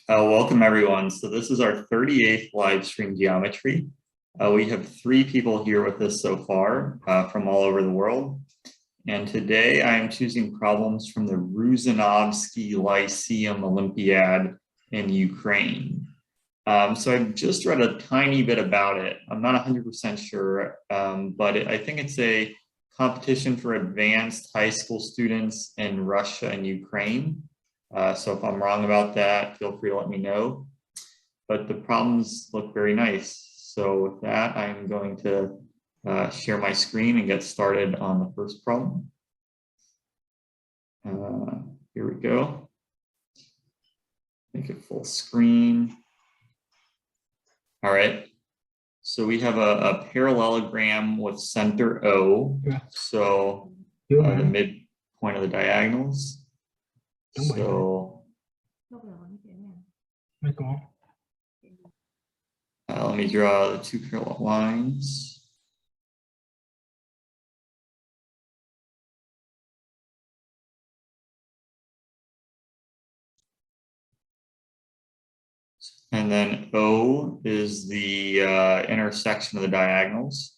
Welcome everyone. So this is our 38th live stream geometry. We have 3 people here with us so far from all over the world. And today I am choosing problems from the Rusanovsky Lyceum Olympiad in Ukraine. So I've just read a tiny bit about it. I'm not 100% sure, but I think it's a competition for advanced high school students in Russia and Ukraine. So if I'm wrong about that, feel free to let me know. But the problems look very nice. So with that, I'm going to share my screen and get started on the first problem. Here we go. Make it full screen. All right. So we have a parallelogram with center O. So the midpoint of the diagonals. So let me draw the 2 parallel lines. And then O is the intersection of the diagonals.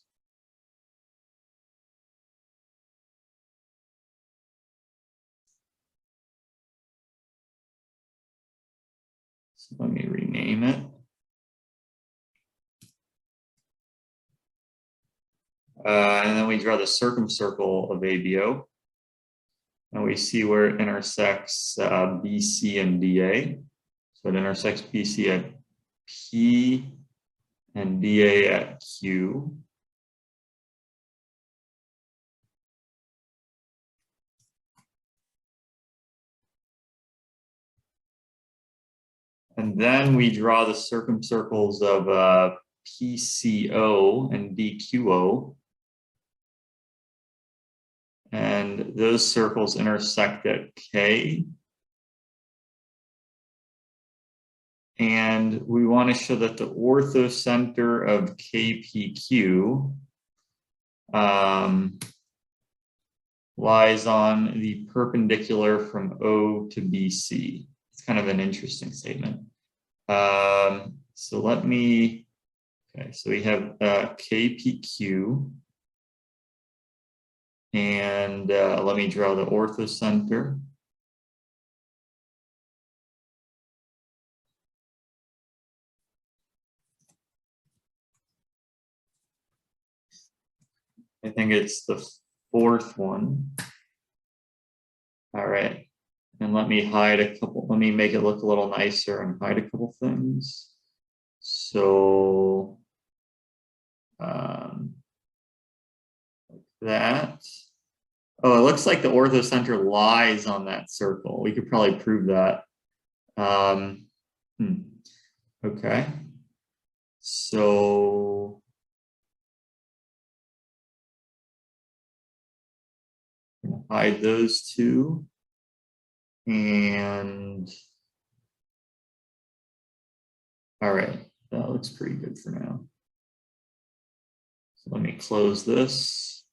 So let me rename it. And then we draw the circumcircle of ABO. And we see where it intersects BC and DA. So it intersects BC at P and DA at Q. And then we draw the circumcircles of PCO and DQO. And those circles intersect at K. And we want to show that the orthocenter of KPQ lies on the perpendicular from O to BC. It's kind of an interesting statement. So let me, okay, so we have KPQ. And let me draw the orthocenter. I think it's the 4th one. All right. And let me hide a couple, let me make it look a little nicer and hide a couple things. So like that. Oh, it looks like the orthocenter lies on that circle. We could probably prove that. Okay. So I'm gonna hide those 2. And all right, that looks pretty good for now. So let me close this,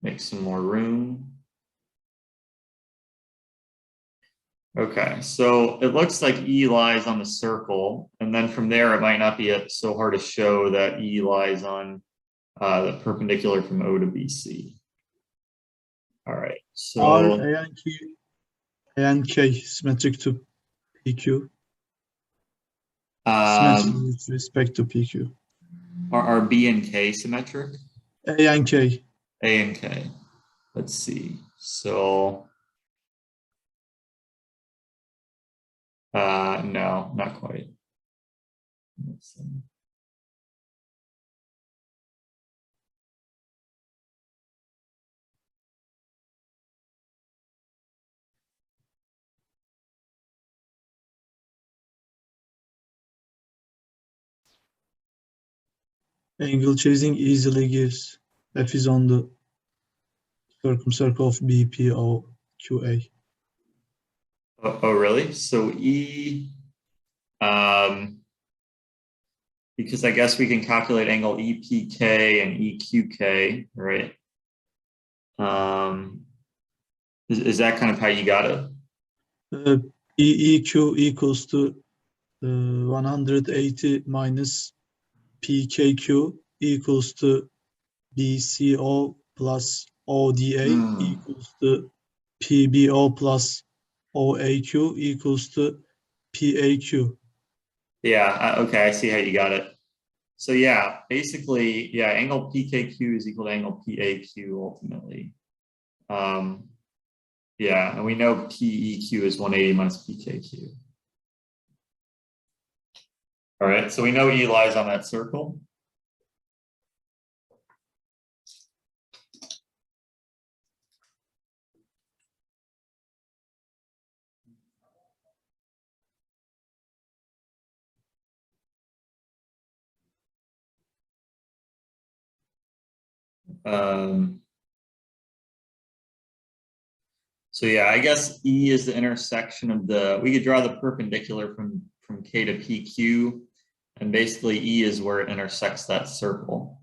make some more room. Okay, so it looks like E lies on the circle, and then from there it might not be so hard to show that E lies on the perpendicular from O to BC. All right, so are A and K symmetric to PQ? Symmetric with respect to PQ. Are B and K symmetric? A and K. A and K. Let's see. So no, not quite. Let's see. Angle chasing easily gives F is on the circumcircle of BPOQA. Oh, really? So E, because I guess we can calculate angle EPK and EQK, right? Is that kind of how you got it? EQ equals to 180 minus PKQ equals to BCO plus ODA equals to PBO plus OAQ equals to PAQ. Yeah, okay, I see how you got it. So yeah, basically, yeah, angle PKQ is equal to angle PAQ ultimately. Yeah, and we know PEQ is 180 minus PKQ. All right, so we know E lies on that circle. So yeah, I guess E is the intersection of we could draw the perpendicular from K to PQ, and basically E is where it intersects that circle.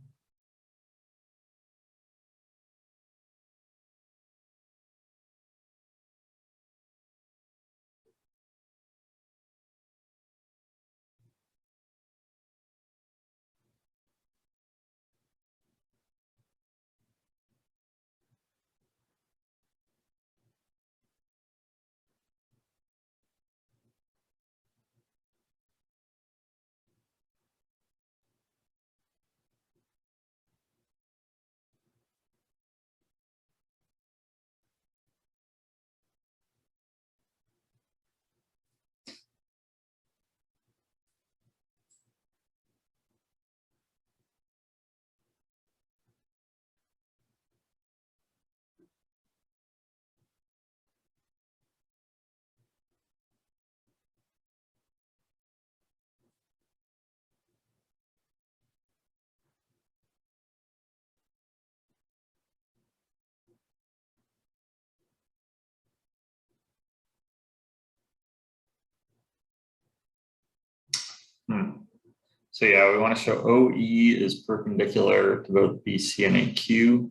So yeah, we want to show OE is perpendicular to both BC and AQ.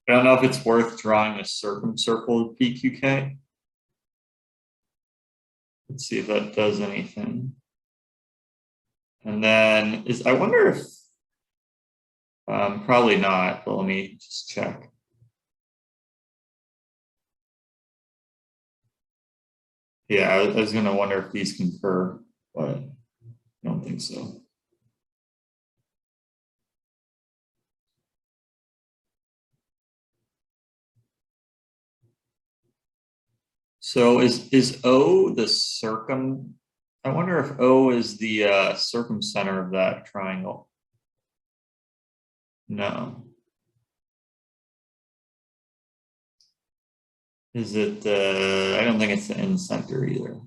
I don't know if it's worth drawing a circumcircle of PQK. Let's see if that does anything. And then I wonder if, probably not, but let me just check. Yeah, I was gonna wonder if these concur, but I don't think so. So is O the I wonder if O is the circumcenter of that triangle. No. Is it I don't think it's the end center either.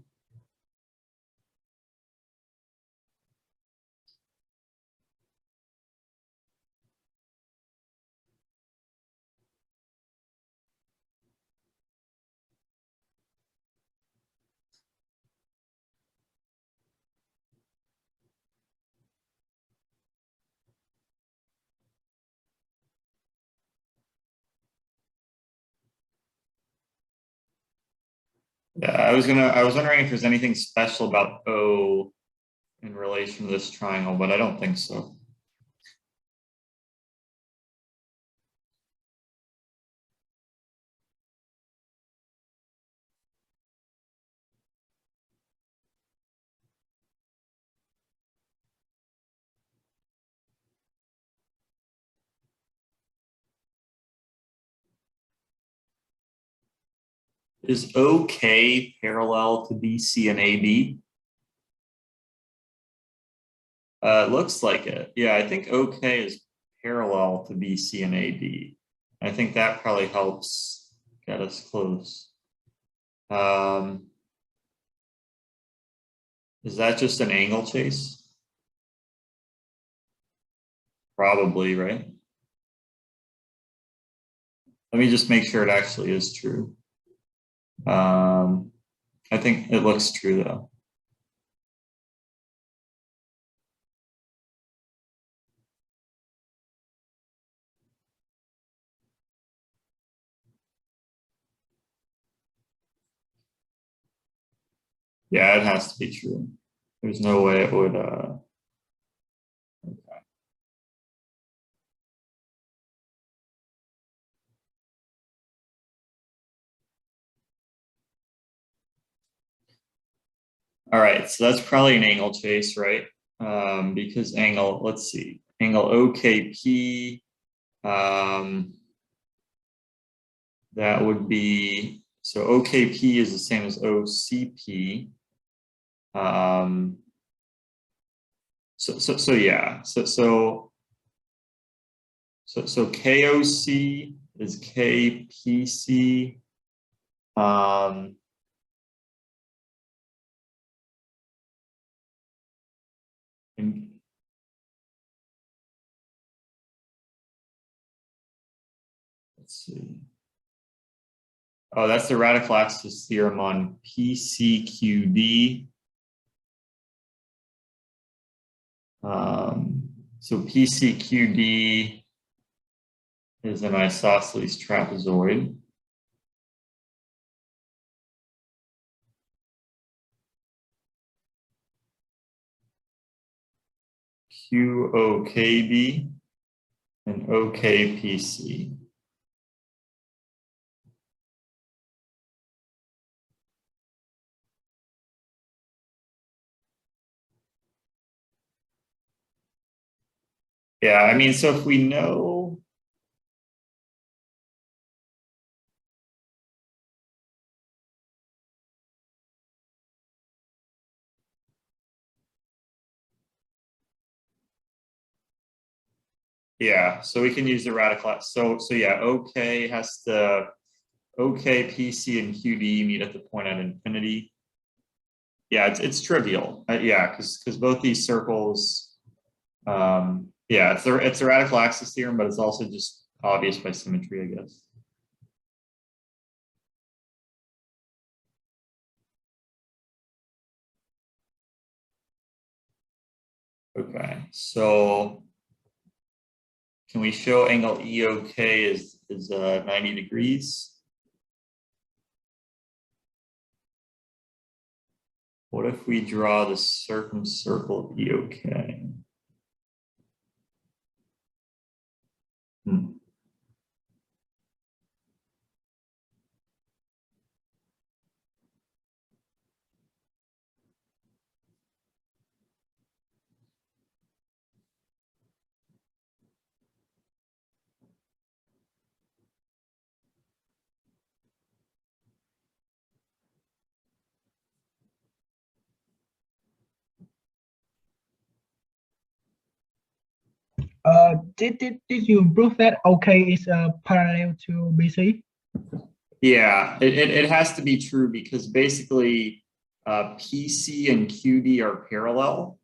Yeah, I was wondering if there's anything special about O in relation to this triangle, but I don't think so. Is OK parallel to BC and AB? It looks like it. Yeah, I think OK is parallel to BC and AB. I think that probably helps get us close. Is that just an angle chase? Probably, right? Let me just make sure it actually is true. I think it looks true though. Yeah, it has to be true. There's no way it would, okay. All right, so that's probably an angle chase, right? Because angle, let's see, angle OKP, that would be, so OKP is the same as OCP. So yeah, so KOC is KPC. And let's see. Oh, that's the radical axis theorem on PCQD. So PCQD is an isosceles trapezoid. QOKB and OKPC. Yeah, I mean, so if we know, yeah, so we can use the radical. So yeah, OK has to, OK, PC, and QD meet at the point at infinity. Yeah, it's trivial. Yeah, because both these circles, yeah, it's a radical axis theorem, but it's also just obvious by symmetry, I guess. Okay, so can we show angle EOK is 90 degrees? What if we draw the circumcircle of EOK? Did you prove that OK is parallel to BC? Yeah, it has to be true because basically PC and QD are parallel.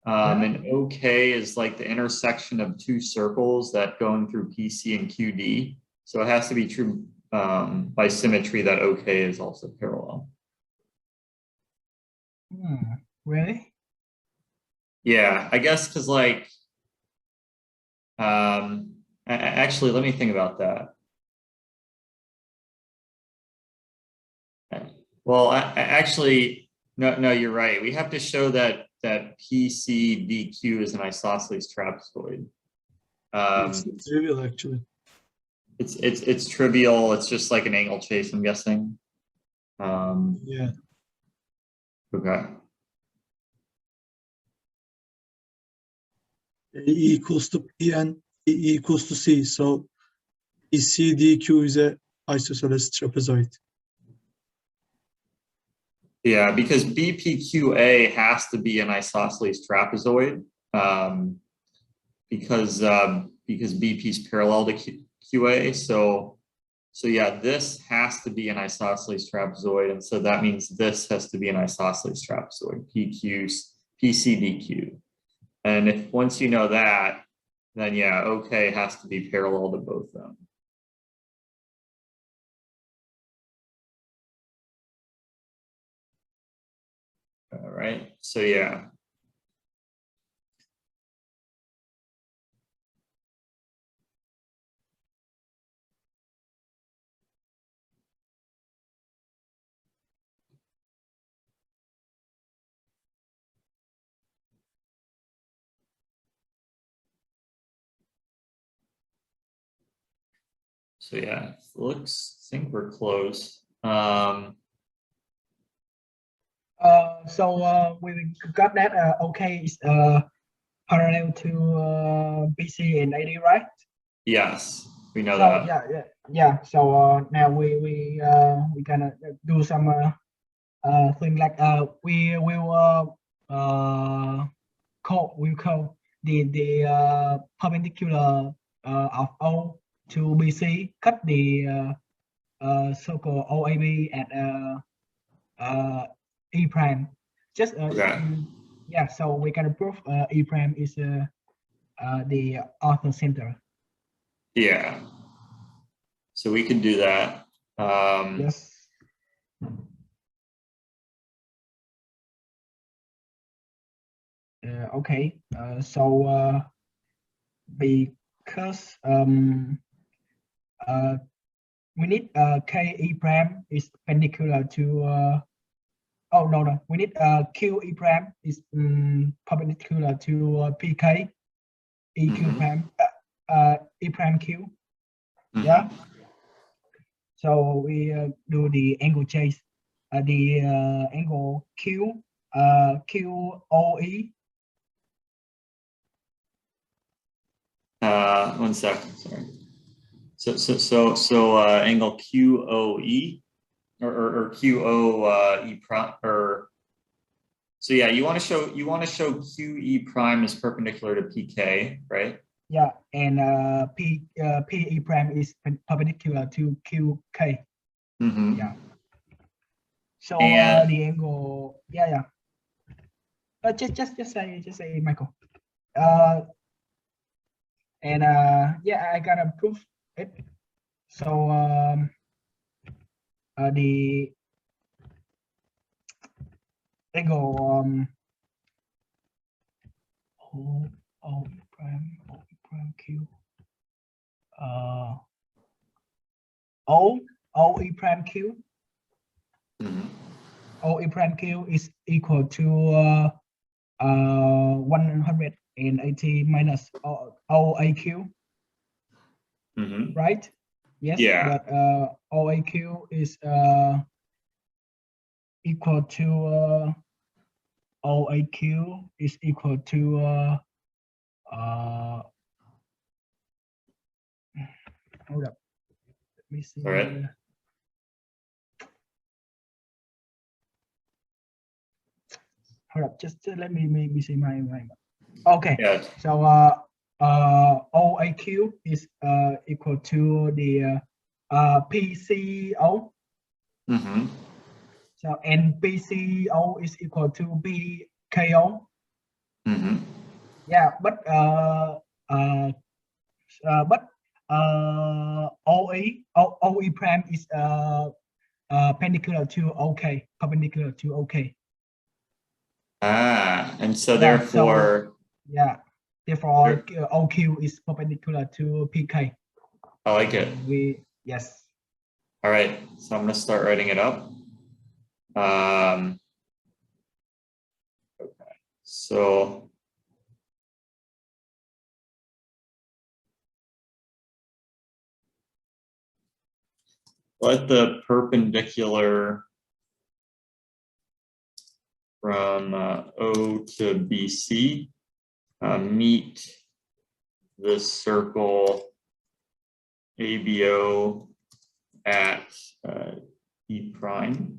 And OK is like the intersection of two circles that going through PC and QD. So it has to be true by symmetry that OK is also parallel. Really? Yeah, I guess because like, actually, let me think about that. Well, actually, no, you're right. We have to show that PCDQ is an isosceles trapezoid. It's trivial, actually. It's trivial. It's just like an angle chase, I'm guessing. Yeah. Okay. A equals to P and E equals to C. So PCDQ is a isosceles trapezoid. Yeah, because BPQA has to be an isosceles trapezoid because BP is parallel to QA. So yeah, this has to be an isosceles trapezoid, and so that means this has to be an isosceles trapezoid, PCDQ. And if once you know that, then yeah, OK has to be parallel to both of them. All right, so yeah. So yeah, I think we're close. So we got that OK is parallel to BC and AD, right? Yes, we know So that. yeah. So now we gonna do some thing like we will call the perpendicular of O to BC, cut the circle OAB at E prime. Just Okay. yeah. So we can prove E prime is the orthocenter. Yeah. So we can do that. Yes. Okay. So because we need K E prime is perpendicular to oh no, we need Q E prime is perpendicular to PK E Q prime E prime Q. Yeah. So we do the angle chase, the angle Q QOE. 1 second, sorry. So angle QOE or QOE prime or so yeah, you want to show QE prime is perpendicular to PK, right? Yeah, and PE prime is perpendicular to QK. Yeah. So the angle, yeah. Just say Michael. And yeah, I gotta prove it. So the angle O prime Q OE prime Q OE prime Q is equal to 180 minus OAQ. Right? Yes. Yeah. But OAQ is equal to OAQ is equal to hold up. Let me see. All right. Hold up. Just let me see my. Okay. Yeah. So OAQ is equal to the PCO. So and PCO is equal to BKO. Yeah, but OE prime is perpendicular to OK, perpendicular to OK. And so Yeah, therefore, therefore OQ is perpendicular to PK. I like it. Yes. All right, so I'm going to start writing it up. Okay, so let the perpendicular from O to BC meet the circle ABO at E prime.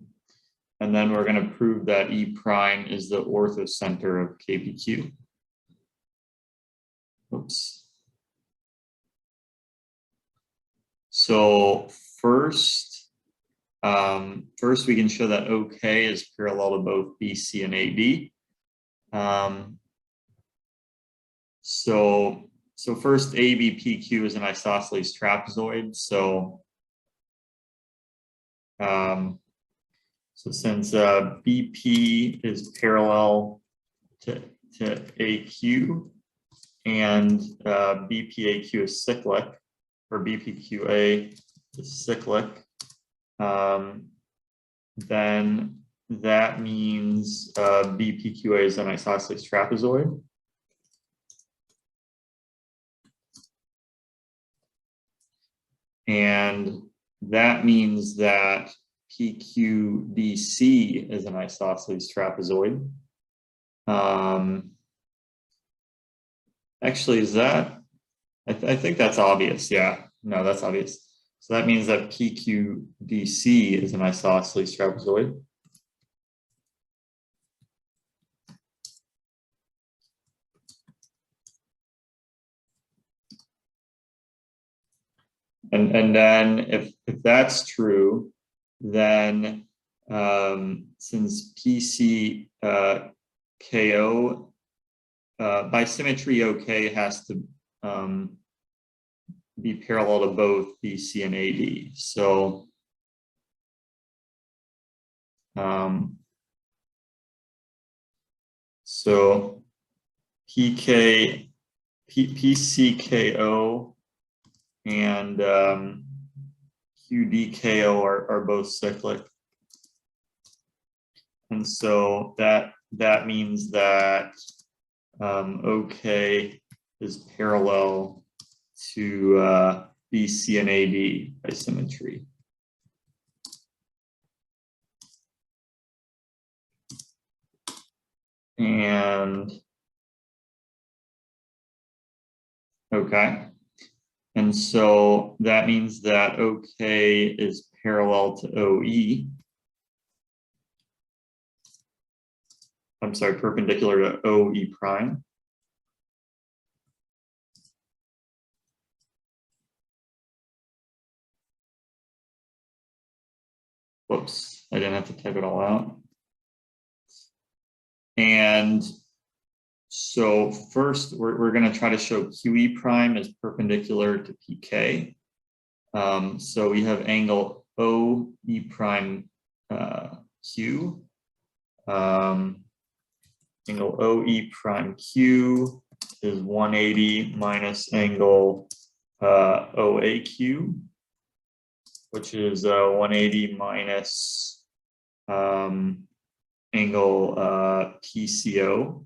And then we're going to prove that E prime is the orthocenter of KPQ. Oops. So first we can show that OK is parallel to both BC and AD. So first ABPQ is an isosceles trapezoid. So since BP is parallel to AQ and BPAQ is cyclic, or BPQA is cyclic, then that means BPQA is an isosceles trapezoid. And that means that PQDC is an isosceles trapezoid. Actually, is that, I think that's obvious. Yeah, no, that's obvious. So that means that PQDC is an isosceles trapezoid. And then if that's true, then since PC KO by symmetry OK has to be parallel to both BC and AD. So so PCKO and QDKO are both cyclic. And so that means that OK is parallel to BC and AD by symmetry. And okay. And so that means that OK is parallel to OE. I'm sorry, perpendicular to OE prime. Whoops, I didn't have to type it all out. And so first, we're going to try to show QE prime is perpendicular to PK. So we have angle OE prime Q. Angle OE prime Q is 180 minus angle OAQ, which is 180 minus angle PCO.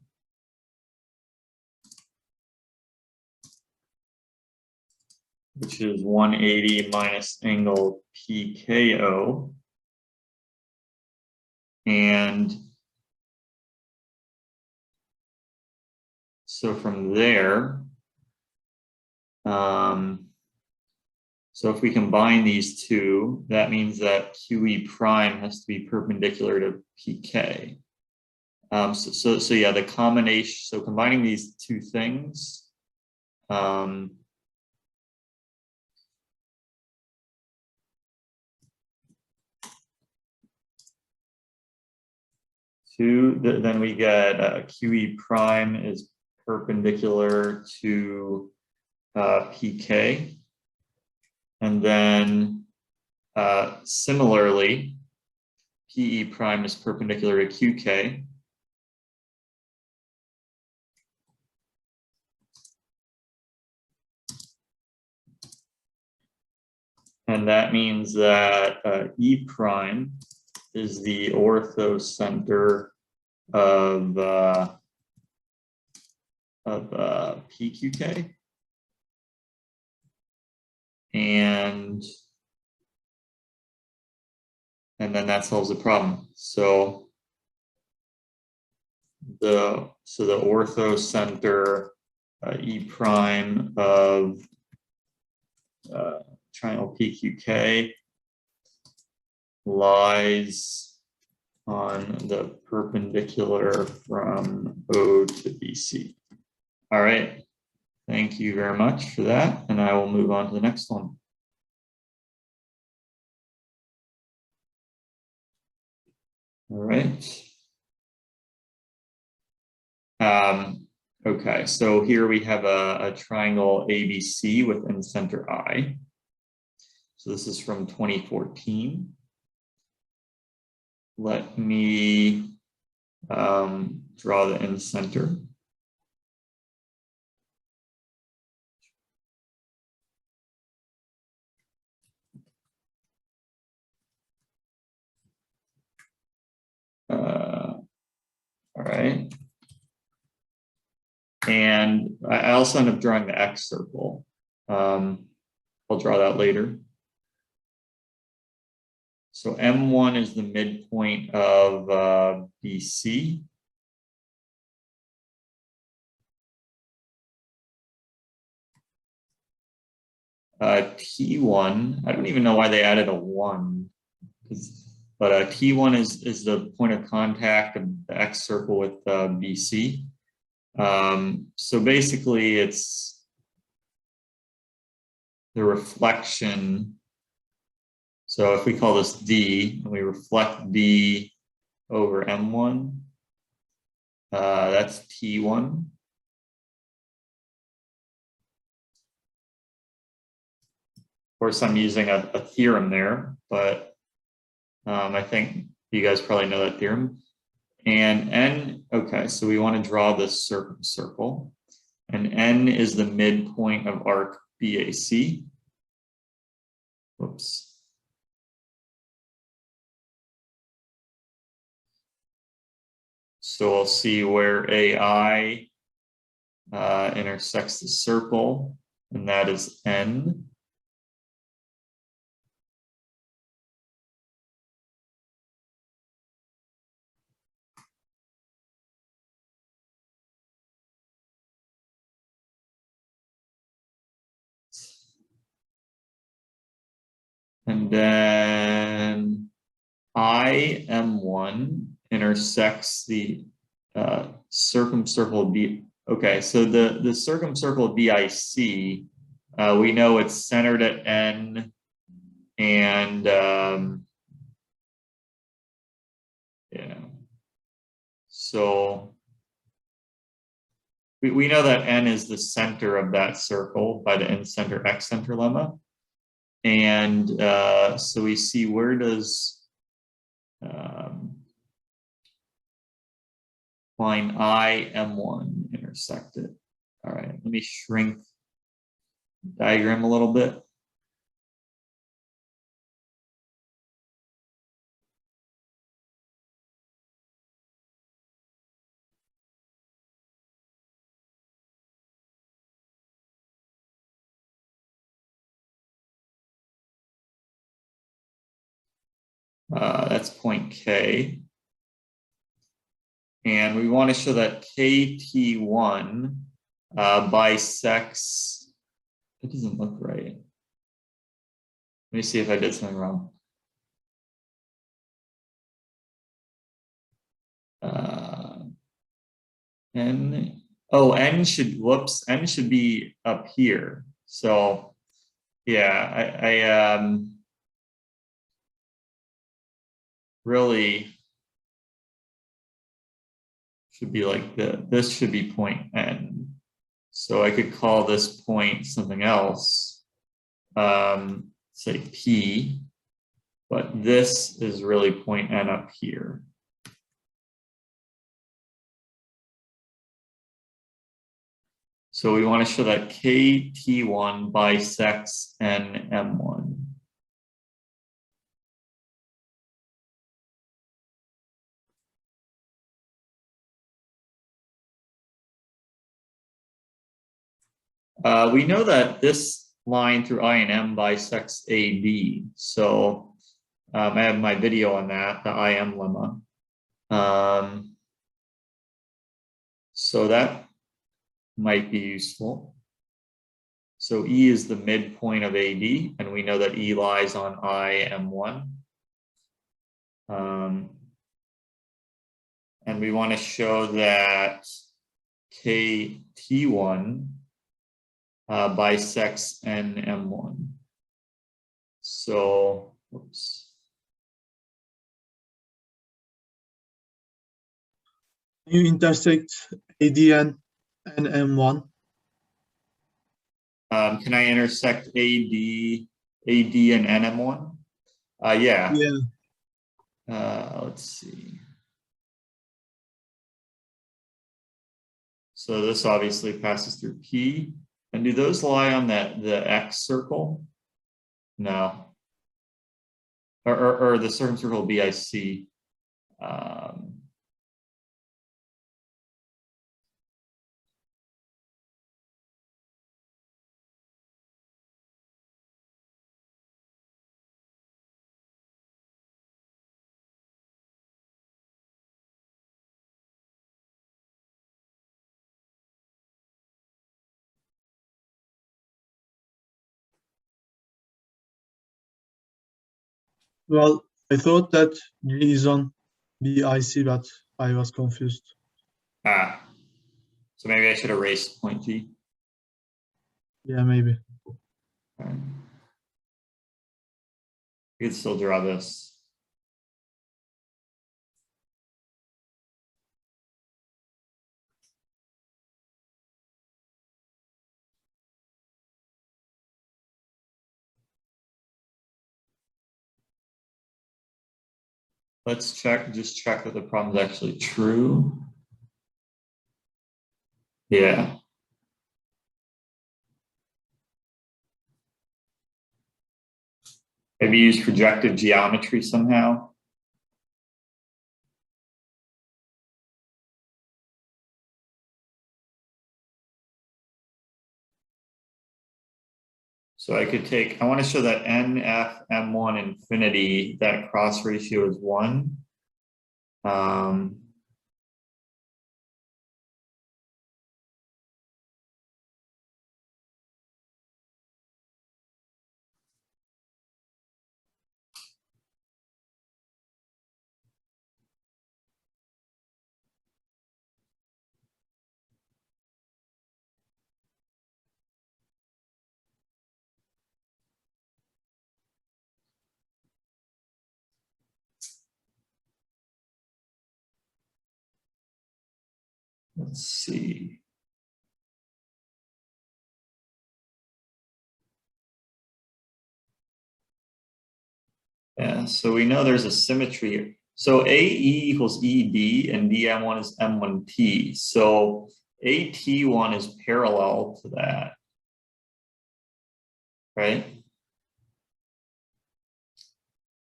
Which is 180 minus angle PKO. And so from there, so if we combine these two, that means that QE prime has to be perpendicular to PK. So yeah, the combination, so combining these two things, then we get QE prime is perpendicular to PK. And then similarly, PE prime is perpendicular to QK. And that means that E prime is the orthocenter of PQK. And then that solves the problem. So the orthocenter E prime of triangle PQK lies on the perpendicular from O to BC. All right, thank you very much for that, and I will move on to the next one. All right. Okay, so here we have a triangle ABC with incenter I. So this is from 2014. Let me draw the incenter. All right. And I also end up drawing the X circle. I'll draw that later. So M1 is the midpoint of BC. T1, I don't even know why they added a 1, but T1 is the point of contact of the X circle with BC. So basically it's the reflection. So if we call this D and we reflect D over M1, that's T1. Of course, I'm using a theorem there, but I think you guys probably know that theorem. And N, okay, so we want to draw this circumcircle. And N is the midpoint of arc BAC. Whoops. So we'll see where AI intersects the circle, and that is N. And then IM1 intersects the circumcircle B. Okay, so the circumcircle BIC, we know it's centered at N, and yeah. So we know that N is the center of that circle by the N-center X-center lemma. And so we see, where does line IM1 intersect it? All right, let me shrink the diagram a little bit. That's point K. And we want to show that KT1 bisects, it doesn't look right. Let me see if I did something wrong. N should be up here. So yeah, I really should be like this should be point N. So I could call this point something else, say P, but this is really point N up here. So we want to show that KT1 bisects NM1. We know that this line through I and M bisects AD. So I have my video on that, the IM lemma. So that might be useful. So E is the midpoint of AD, and we know that E lies on IM1. And we want to show that KT1 bisects NM1. So, oops. You intersect AD and M1. Can I intersect AD and NM1? Yeah. Yeah. Let's see. So this obviously passes through P. And do those lie on the X circle? No. Or the circumcircle BIC. Well, I thought that G is on BIC, but I was confused. Ah, so maybe I should erase point G. Yeah, maybe. Okay. You could still draw this. Let's just check that the problem is actually true. Yeah. Maybe use projective geometry somehow. So I could take, I want to show that NF M1 infinity, that cross ratio is 1. Let's see. Yeah, so we know there's a symmetry. So AE equals EB and DM1 is M1P. So AT1 is parallel to that, right?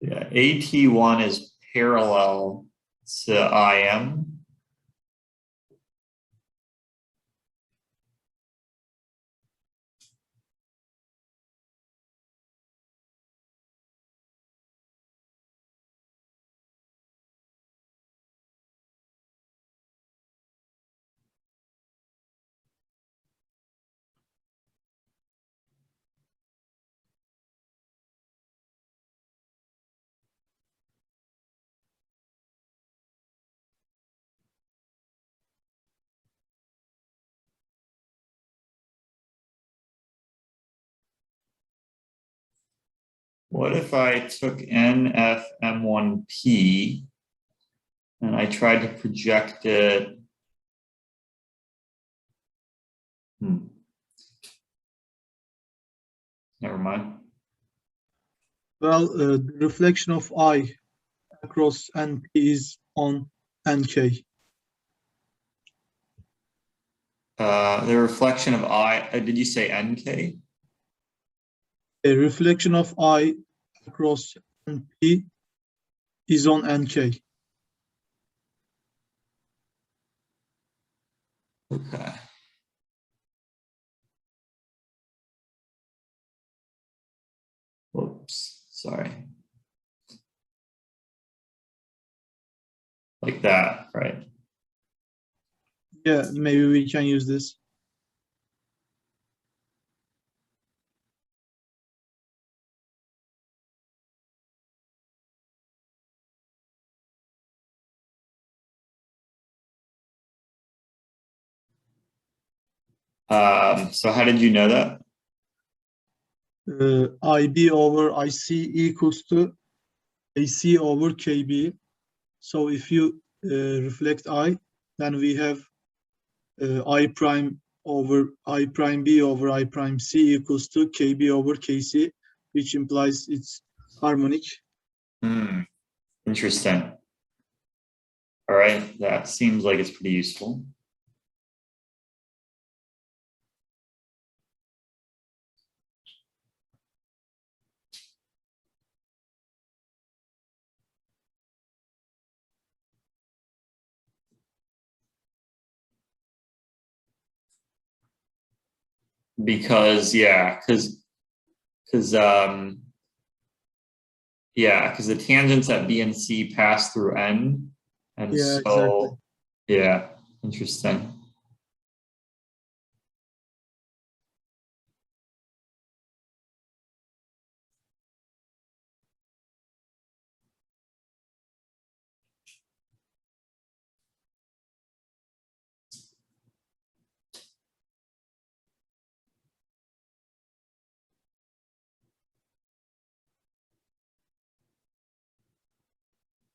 Yeah, AT1 is parallel to IM. What if I took NFM1P and I tried to project it? Never mind. Well, the reflection of I across NP is on NK. The reflection of I, did you say NK? A reflection of I across NP is on NK. Okay. Whoops, sorry. Like that, right? Yeah, maybe we can use this. So how did you know that? IB over IC equals to AC over KB. So if you reflect I, then we have I prime over I prime B over I prime C equals to KB over KC, which implies it's harmonic. Interesting. All right, that seems like it's pretty useful. Because because the tangents at B and C pass through N, and Yeah, so exactly. yeah, interesting.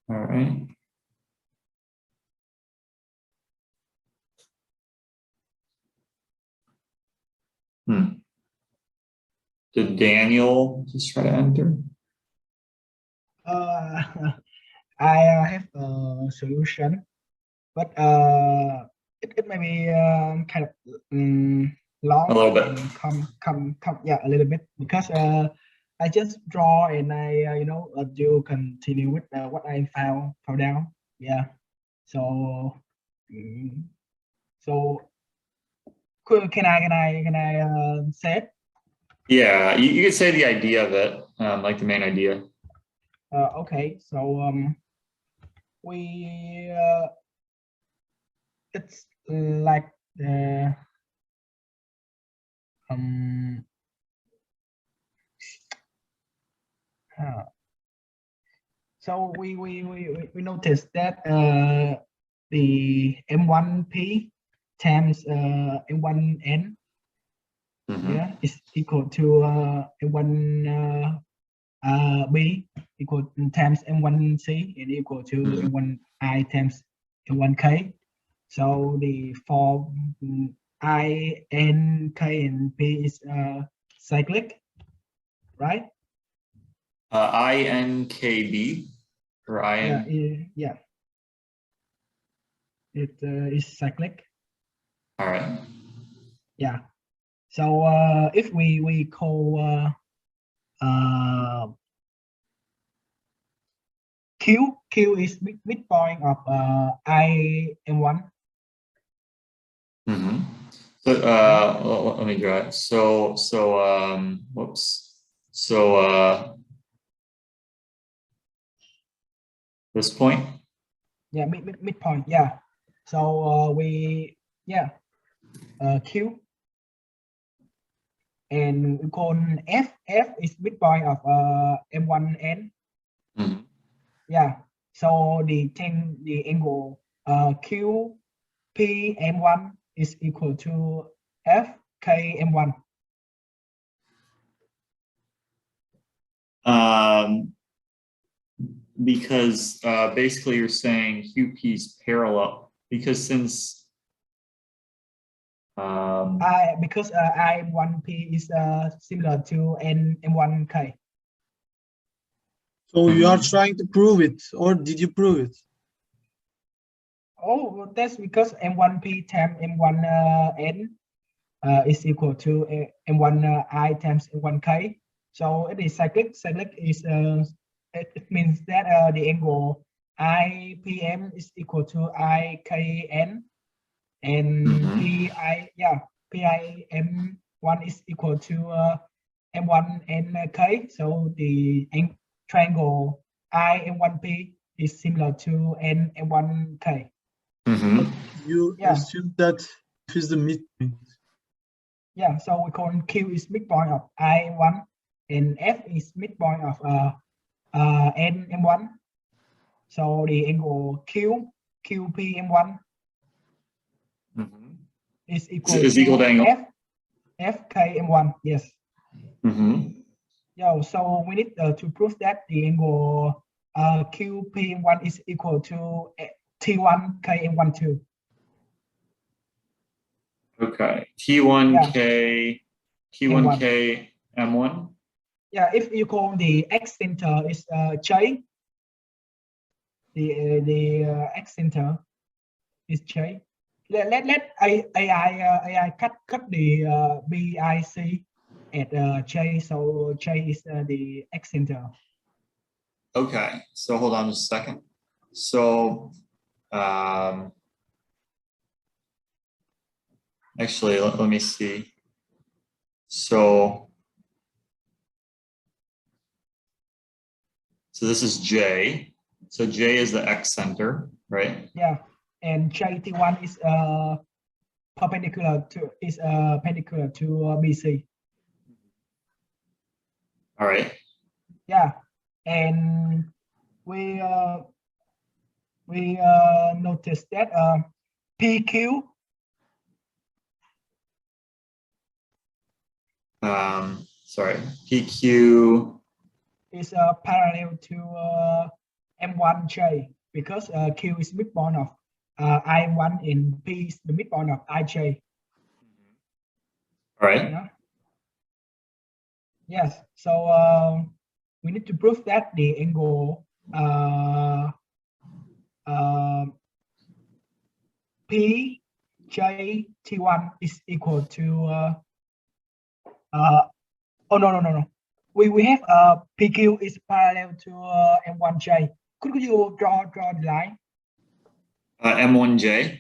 All right. Did Daniel just try to enter? I have a solution, but it may be kind of long. A little bit. And come, yeah, a little bit, because I just draw and I you continue with what I found down. Yeah. So so can I say it? Yeah, you could say the idea of it, like the main idea. Okay, so we it's like the so we noticed that the M1P times M1N yeah is equal to M1B equal times M1C and equal to M1I times M1K. So the for I, N, K, and P is cyclic, right? INKB or IN? Yeah, it is cyclic. All right. Yeah. So if we call Q is midpoint of I M1. So let me draw it. So whoops. So this point. Yeah, midpoint. Yeah. So we Q. And we call F. F is midpoint of M1N. Yeah. So the angle Q P M1 is equal to F K M1. Because basically you're saying QP is parallel, because since because I1P is similar to M1K. So you are trying to prove it, or did you prove it? Oh, that's because M1P times M1N is equal to M1I times M1K. So it is cyclic. Cyclic is it means that the angle IPM is equal to IKN, and PIM1 is equal to M1NK. So the triangle IM1P is similar to NM1K. You assume that F is the midpoint. Yeah, so we call Q is midpoint of I1 and F is midpoint of NM1. So the angle QPM1 is equal to angle FKM1. Yes. Yeah, so we need to prove that the angle QPM1 is equal to T1 KM1 too. Okay, T1K M1. Yeah, if you call the X center is J, the X center is J. Let AI cut the BIC at J, so J is the X center. Okay, so hold on just a second. So actually, let me see. So this is J. So J is the X center, right? Yeah, and JT1 is perpendicular to BC. All right. Yeah, and we noticed that PQ. Sorry, PQ is parallel to M1J because Q is midpoint of I1 and P is the midpoint of IJ. All right. Yeah. Yes. So we need to prove that the angle PJT1 is equal to oh no. We have PQ is parallel to M1J. Could you draw the line? M1J.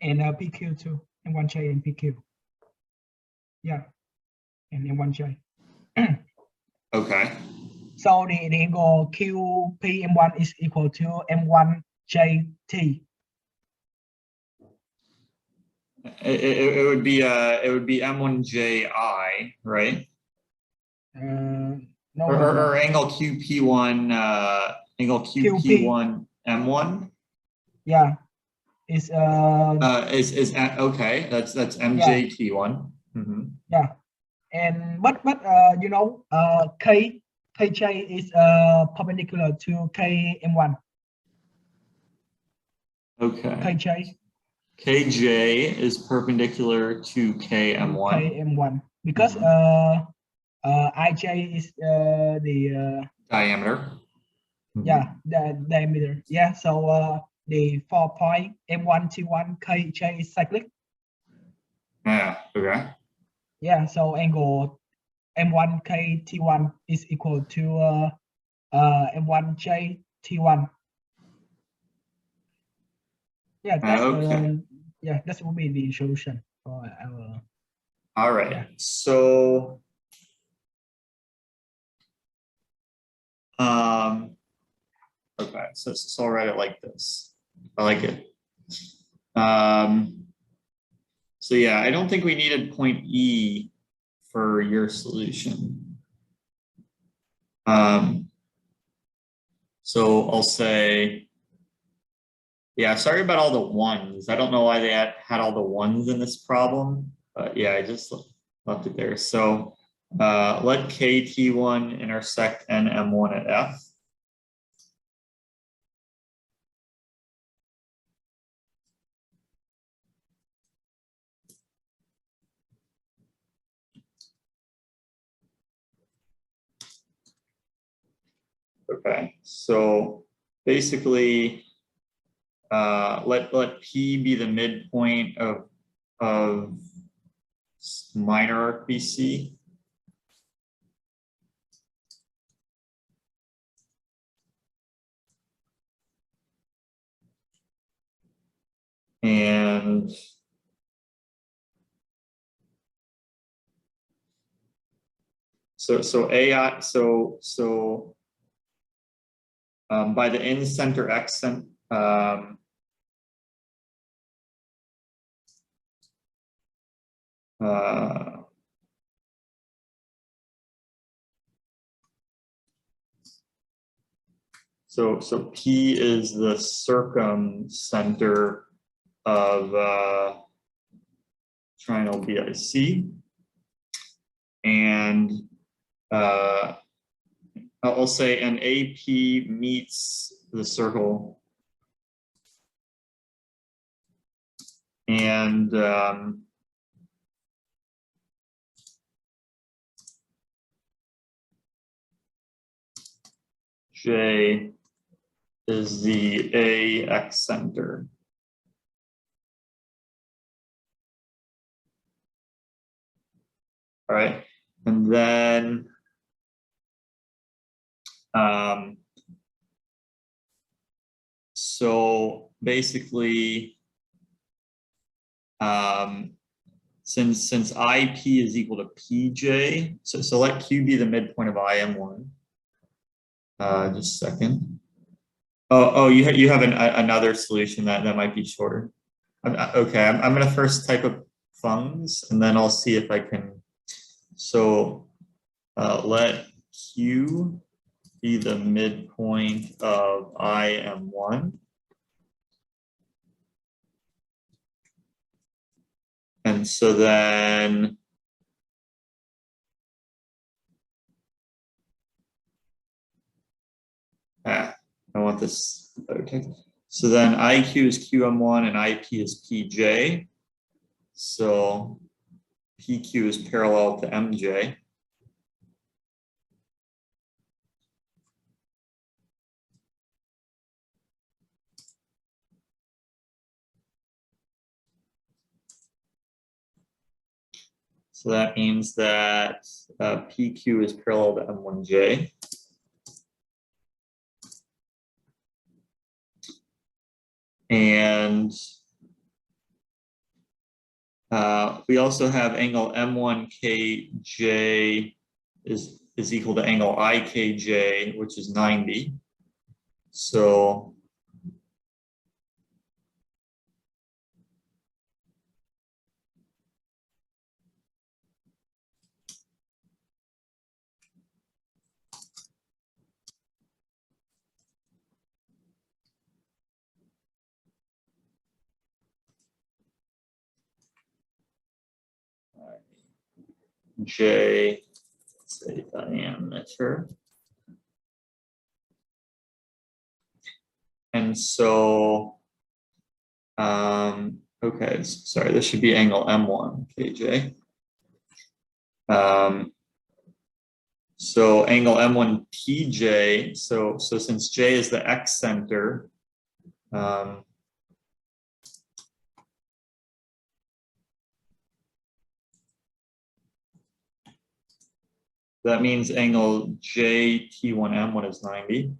And PQ too. M1J and PQ. Yeah. And M1J. Okay. So the angle QPM1 is equal to M1JT. It would be M1JI, right? No, or angle QP1 angle QP1 M1. Yeah, it's is okay. That's MJT1. Mm-hmm. Yeah, and but you know KJ is perpendicular to KM1. Okay. KJ is perpendicular to KM1. KM1 because IJ is the diameter. Yeah, the diameter. Yeah, so the 4 point M1T1 KJ is cyclic. Yeah. Okay. Yeah, so angle M1KT1 is equal to M1JT1. Yeah, that's okay. That will be the solution for our. All right. Yeah. So okay, so I'll write it like this. I like it. So yeah, I don't think we needed point E for your solution. So I'll say, yeah, sorry about all the ones. I don't know why they had all the ones in this problem, but yeah, I just left it there. So let KT1 intersect NM1 at F. Okay, so basically, let P be the midpoint of minor arc BC. And so AI, by the in-center accent, so P is the circumcenter of triangle BIC, and I'll say an AP meets the circle, and J is the AX center. All right, and then so basically, since IP is equal to PJ, so let Q be the midpoint of IM1. Just a second. Oh, you have another solution that might be shorter. Okay, I'm gonna first type up fungs, and then I'll see if I can. So let Q be the midpoint of IM1. And so then I want this. Okay. So then IQ is QM1 and IP is PJ. So PQ is parallel to MJ. So that means that PQ is parallel to M1J. And we also have angle M1KJ is equal to angle IKJ, which is 90. So J, let's say diameter. And so, okay, sorry, this should be angle M1 KJ. So angle M1 TJ, so since J is the X center, that means angle JT1M1 is 90.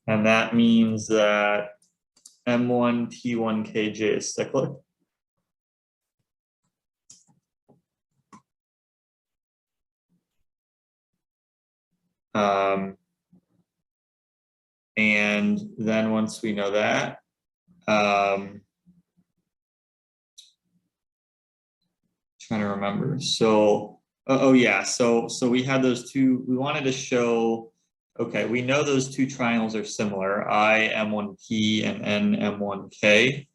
And that means that M1T1KJ is cyclic. And then once we know that, trying to remember. So, oh yeah, so we had those two, we wanted to show, okay, we know those two triangles are similar, I M1P and N M1K.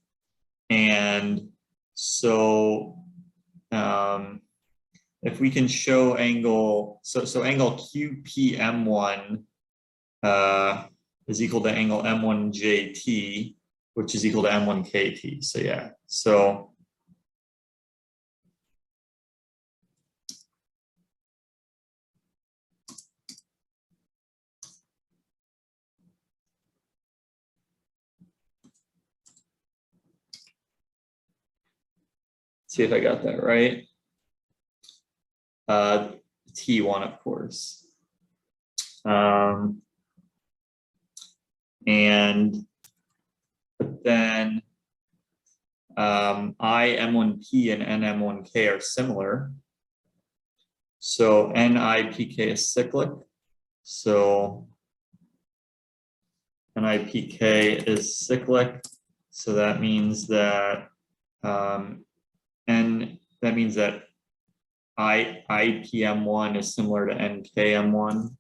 And so if we can show angle, so angle QPM1 is equal to angle M1JT, which is equal to M1KT. So yeah, so see if I got that right. T1, of course. But then I M1P and N M1K are similar. So NIPK is cyclic. So NIPK is cyclic. So that means that IPM1 is similar to NKM1.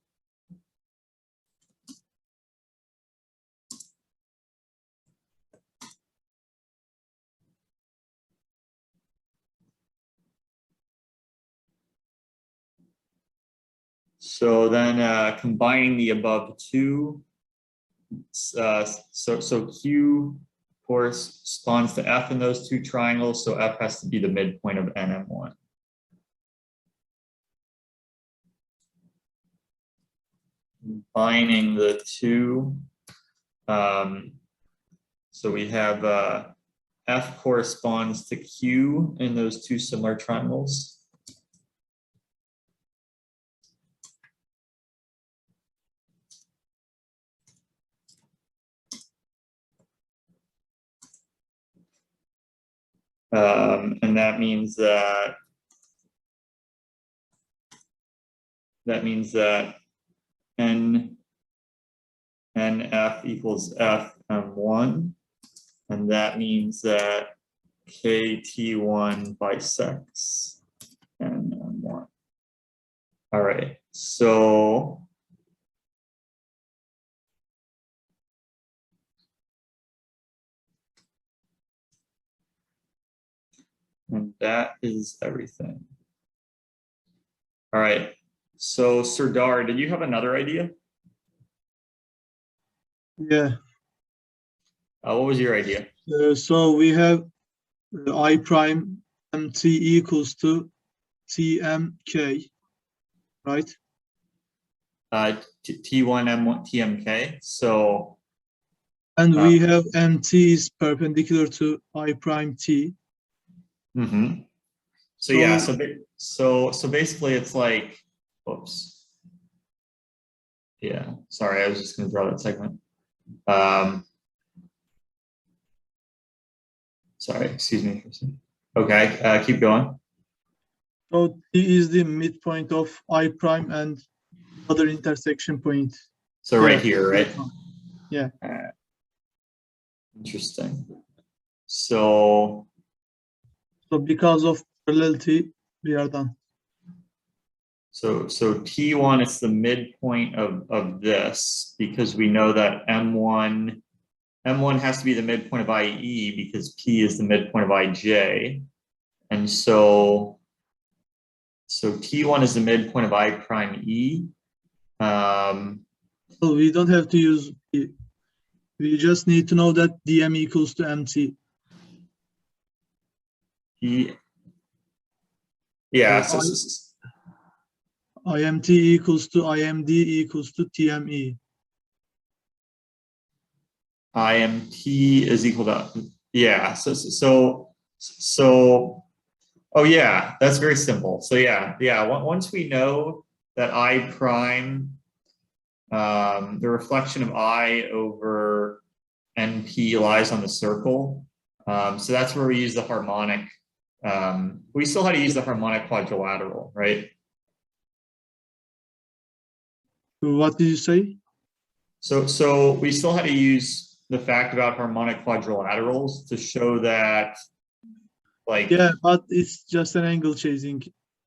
So then combining the above two, so Q corresponds to F in those two triangles, so F has to be the midpoint of NM1. Combining the two, so we have F corresponds to Q in those two similar triangles. And that means that NF equals FM1, and that means that KT1 bisects NM1. All right, so and that is everything. All right. So Serdar, did you have another idea? Yeah. What was your idea? So we have I prime mt equals to tmk, right? T1 M1 TMK. So And we have mt is perpendicular to I prime t. So yeah, so basically it's like, whoops. Yeah, sorry, I was just going to draw that segment. Sorry, excuse me for a second. Okay, keep going. So t is the midpoint of I prime and other intersection point. So right here, right? Yeah. Interesting. So because of parallelity, we are done. So T1 is the midpoint of this, because we know that M1 has to be the midpoint of IE because P is the midpoint of IJ. And so T1 is the midpoint of I prime E. So we don't have to use P. We just need to know that dm equals to mt. Yeah. So IMT equals to IMD equals to TME. IMT is equal to, yeah. Oh yeah, that's very simple. So yeah. Once we know that I prime, the reflection of I over NP lies on the circle. So that's where we use the harmonic. We still had to use the harmonic quadrilateral, right? What did you say? So we still had to use the fact about harmonic quadrilaterals to show that, like, yeah, but it's just an angle chasing.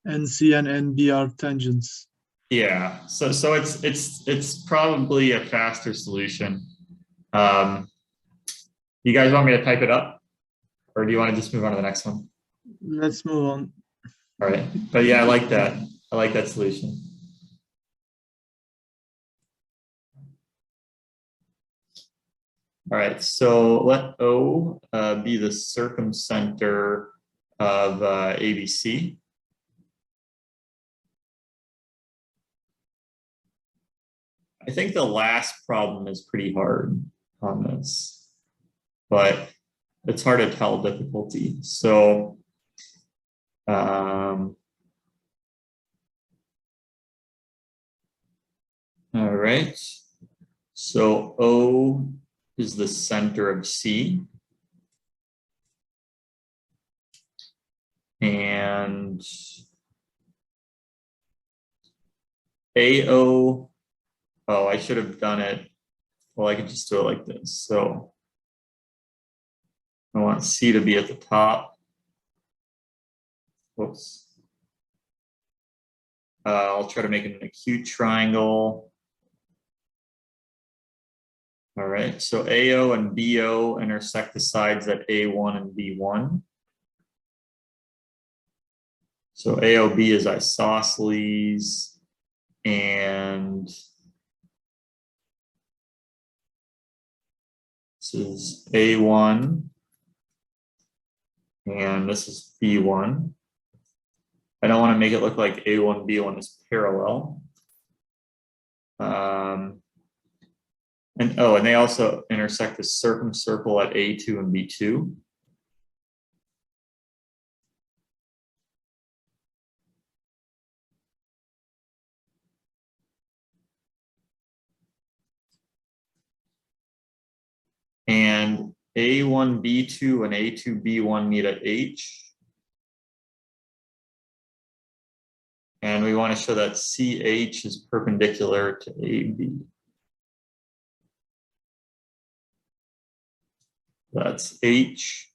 NC and NB are tangents. Yeah, so it's probably a faster solution. You guys want me to type it up, or do you want to just move on to the next one? Let's move on. All right, but yeah, I like that. I like that solution. All right, so let O be the circumcenter of ABC. I think the last problem is pretty hard on this, but it's hard to tell difficulty. So all right, so O is the center of C. And AO, oh, I should have done it. Well, I could just do it like this. So I want C to be at the top. Whoops. I'll try to make it an acute triangle. All right, so AO and BO intersect the sides at A1 and B1. So AOB is isosceles, and this is A1, and this is B1. I don't want to make it look like A1, B1 is parallel. And they also intersect the circumcircle at A2 and B2. And A1, B2 and A2, B1 meet at H. And we want to show that CH is perpendicular to AB. That's H.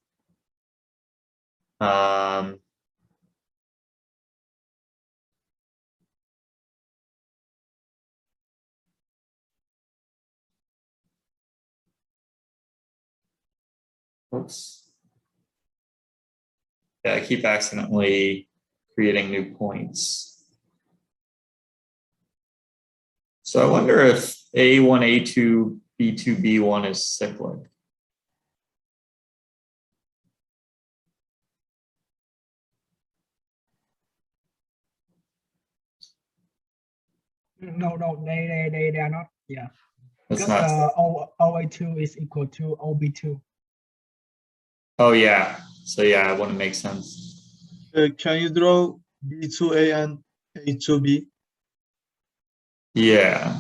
Oops. Yeah, I keep accidentally creating new points. So I wonder if A1, A2, B2, B1 is cyclic. No, they are not. Yeah. That's Because not. OA2 is equal to OB2. Oh yeah. So yeah, it wouldn't make sense. Can you draw B2A and A2B? Yeah.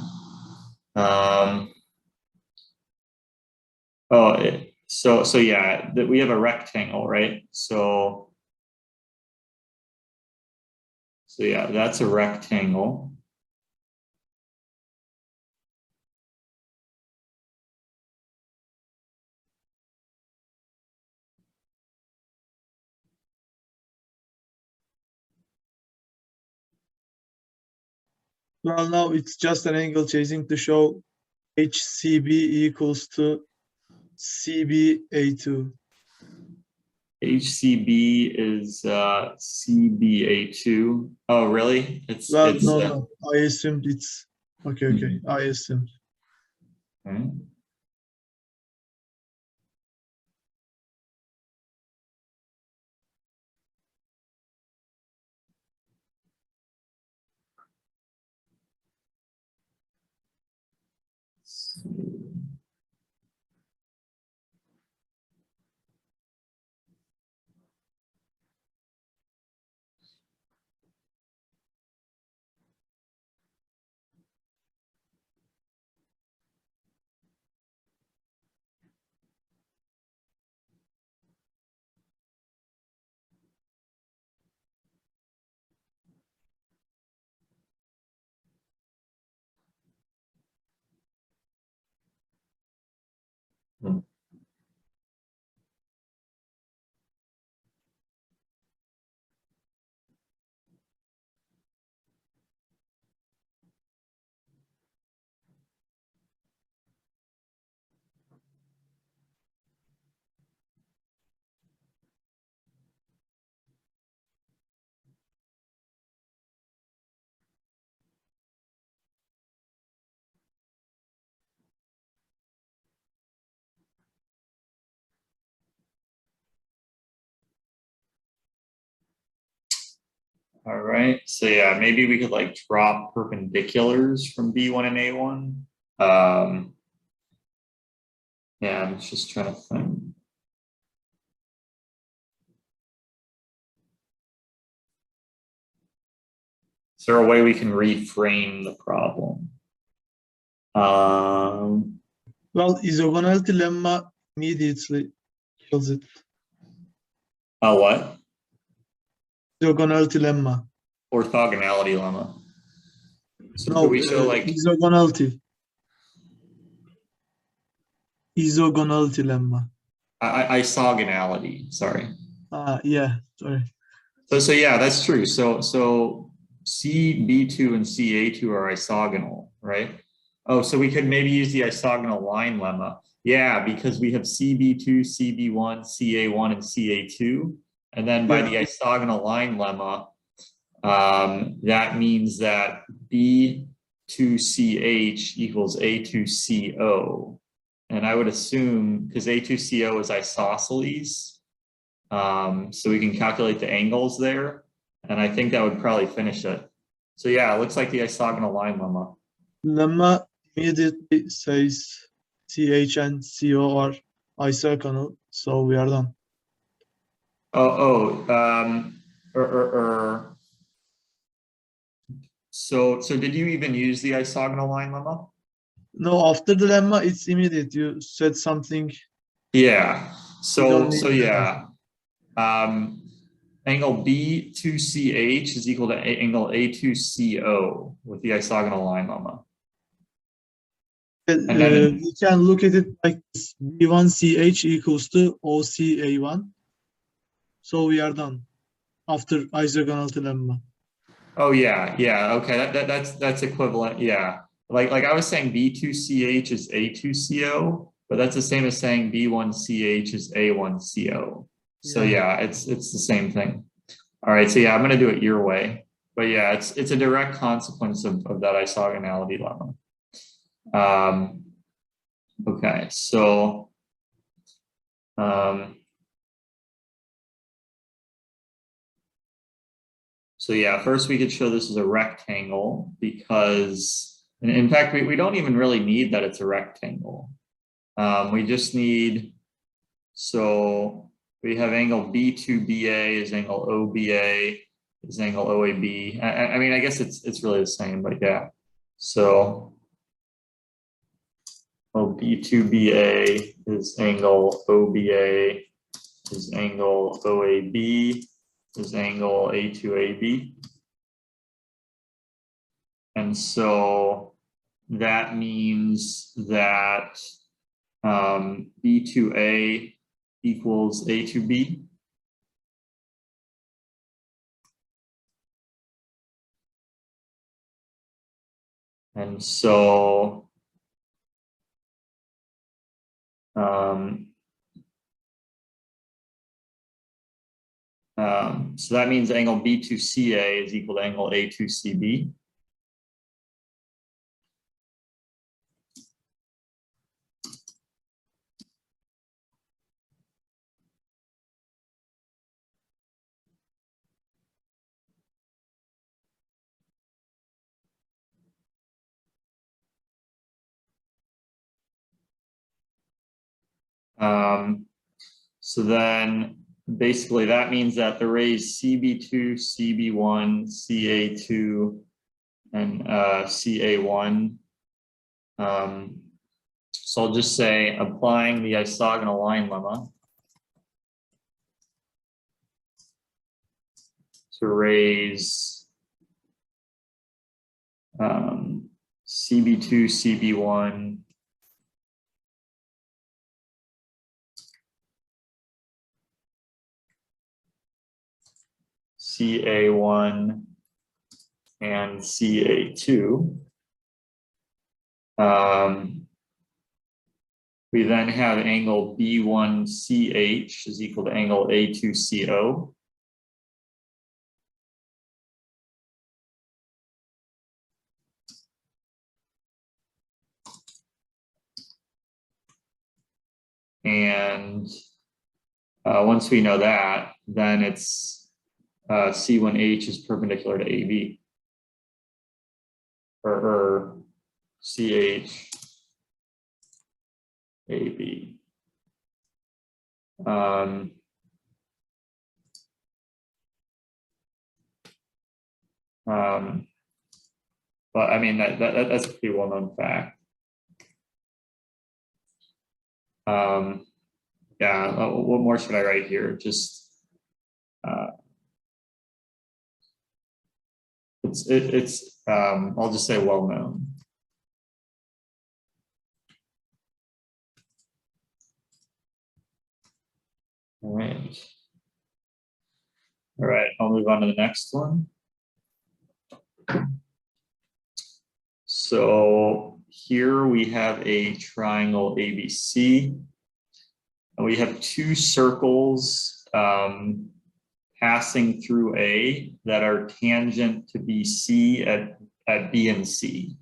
So yeah, that we have a rectangle, right? So yeah, that's a rectangle. Well, now it's just an angle chasing to show HCB equals to CBA2. HCB is CBA2. Oh, really? Well, no. I assumed it's okay. I assumed. Okay. All right, so yeah, maybe we could like drop perpendiculars from B1 and A1. Yeah, I'm just trying to think. Is there a way we can reframe the problem? Well, isogonality lemma immediately kills it. What? Isogonality lemma. Orthogonality lemma. So No, could we show like isogonality. Isogonality lemma. isogonality, sorry. Yeah, sorry. So yeah, that's true. So CB2 and CA2 are isogonal, right? Oh, so we could maybe use the isogonal line lemma. Yeah, because we have CB2, CB1, CA1, and CA2. And then by the isogonal line lemma, that means that B2CH equals A2CO. And I would assume, because A2CO is isosceles, so we can calculate the angles there. And I think that would probably finish it. So yeah, it looks like the isogonal line lemma. Lemma immediately says CH and CO are isogonal, so we are done. So did you even use the isogonal line lemma? No, after the lemma, it's immediate. You said something. Yeah. So yeah. Angle B2CH is equal to angle A2CO with the isogonal line lemma. And then we can look at it like this. B1CH equals to OCA1. So we are done after isogonality lemma. Oh yeah, okay, that's equivalent. Yeah, like I was saying, B2CH is A2CO, but that's the same as saying B1CH is A1CO. So yeah, it's the same thing. All right, so yeah, I'm gonna do it your way. but yeah, it's a direct consequence of that isogonality lemma. Okay, so so yeah, first we could show this is a rectangle because, in fact, we don't even really need that it's a rectangle. We just need, so we have angle B2BA is angle OBA is angle OAB. I mean, I guess it's really the same, but yeah. So B2BA is angle OBA is angle OAB is angle A2AB. And so that means that B2A equals A2B. And so so that means angle B2CA is equal to angle A2CB. So then basically that means that the rays CB2, CB1, CA2, and CA1. So I'll just say applying the isogonal line lemma to rays CB2, CB1, CA1, and CA2. We then have angle B1CH is equal to angle A2CO. And once we know that, then it's C1H is perpendicular to AB. Or CH AB. But I mean that's a pretty well-known fact. Yeah, what more should I write here? Just I'll just say well-known. All right, I'll move on to the next one. So here we have a triangle ABC. And we have two circles passing through A that are tangent to BC at B and C.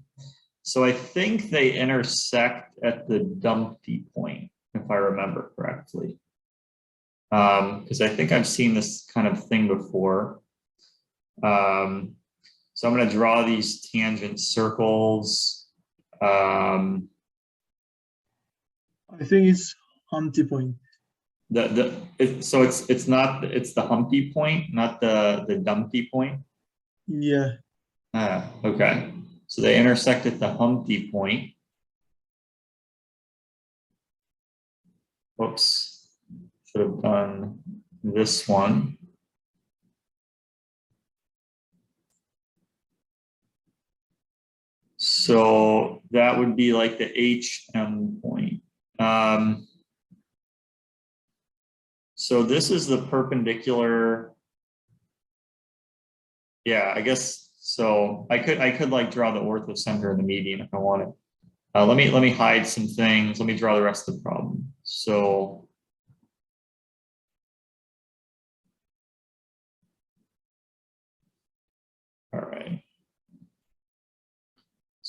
So I think they intersect at the Dumpty point, if I remember correctly. Because I think I've seen this kind of thing before. So I'm going to draw these tangent circles. I think it's Humpty point. So it's the Humpty point, not the Dumpty point. Yeah. Okay. So they intersect at the Humpty point. Whoops. Should have done this one. So that would be like the HM point. So this is the perpendicular. Yeah, I guess so. I could like draw the orthocenter and the median if I wanted. Let me hide some things. Let me draw the rest of the problem. So